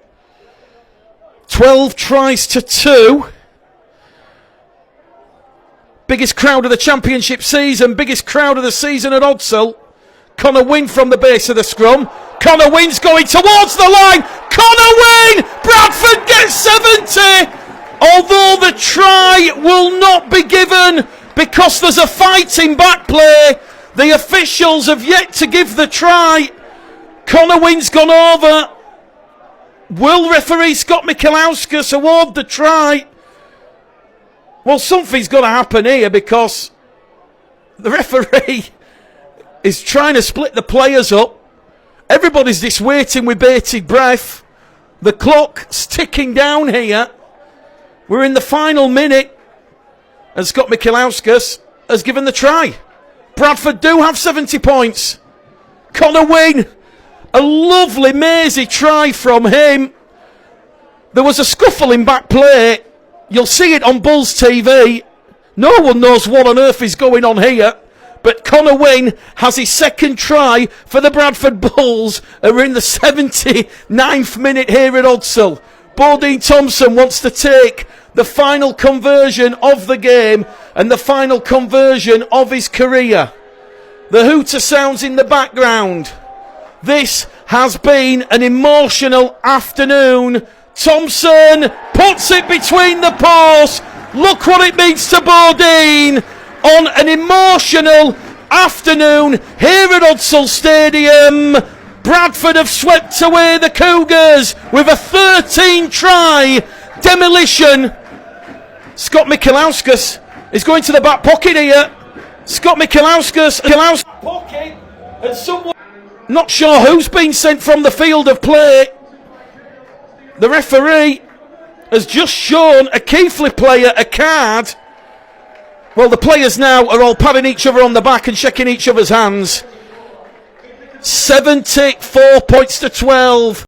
S1: 12 tries to 2. Biggest crowd of the championship season, biggest crowd of the season at Odsal. Connor Wynne from the base of the scrum. Connor Wynne's going towards the line. Connor Wynne! Bradford gets 70! Although the try will not be given because there's a fighting back play. The officials have yet to give the try. Connor Wynne's gone over. Will referee Scott Michalauskas award the try? Well, something's got to happen here because the referee is trying to split the players up. Everybody's just waiting with bated breath. The clock's ticking down here. We're in the final minute, and Scott Michalauskas has given the try. Bradford do have 70 points. Connor Wynne, a lovely, mazy try from him. There was a scuffle in back play. You'll see it on Bulls TV. No one knows what on earth is going on here. But Connor Wynne has his second try for the Bradford Bulls. And we're in the 79th minute here at Odsal. Bodine Thompson wants to take the final conversion of the game and the final conversion of his career. The hooter sounds in the background. This has been an emotional afternoon. Thompson puts it between the posts. Look what it means to Bodine on an emotional afternoon here at Odsal Stadium. Bradford have swept away the Cougars with a 13 try demolition. Scott Michalauskas is going to the back pocket here. Scott Michalauskas pocket, and someone not sure who's been sent from the field of play. The referee has just shown a Keighley player a card. Well, the players now are all patting each other on the back and shaking each other's hands. 74 points to 12.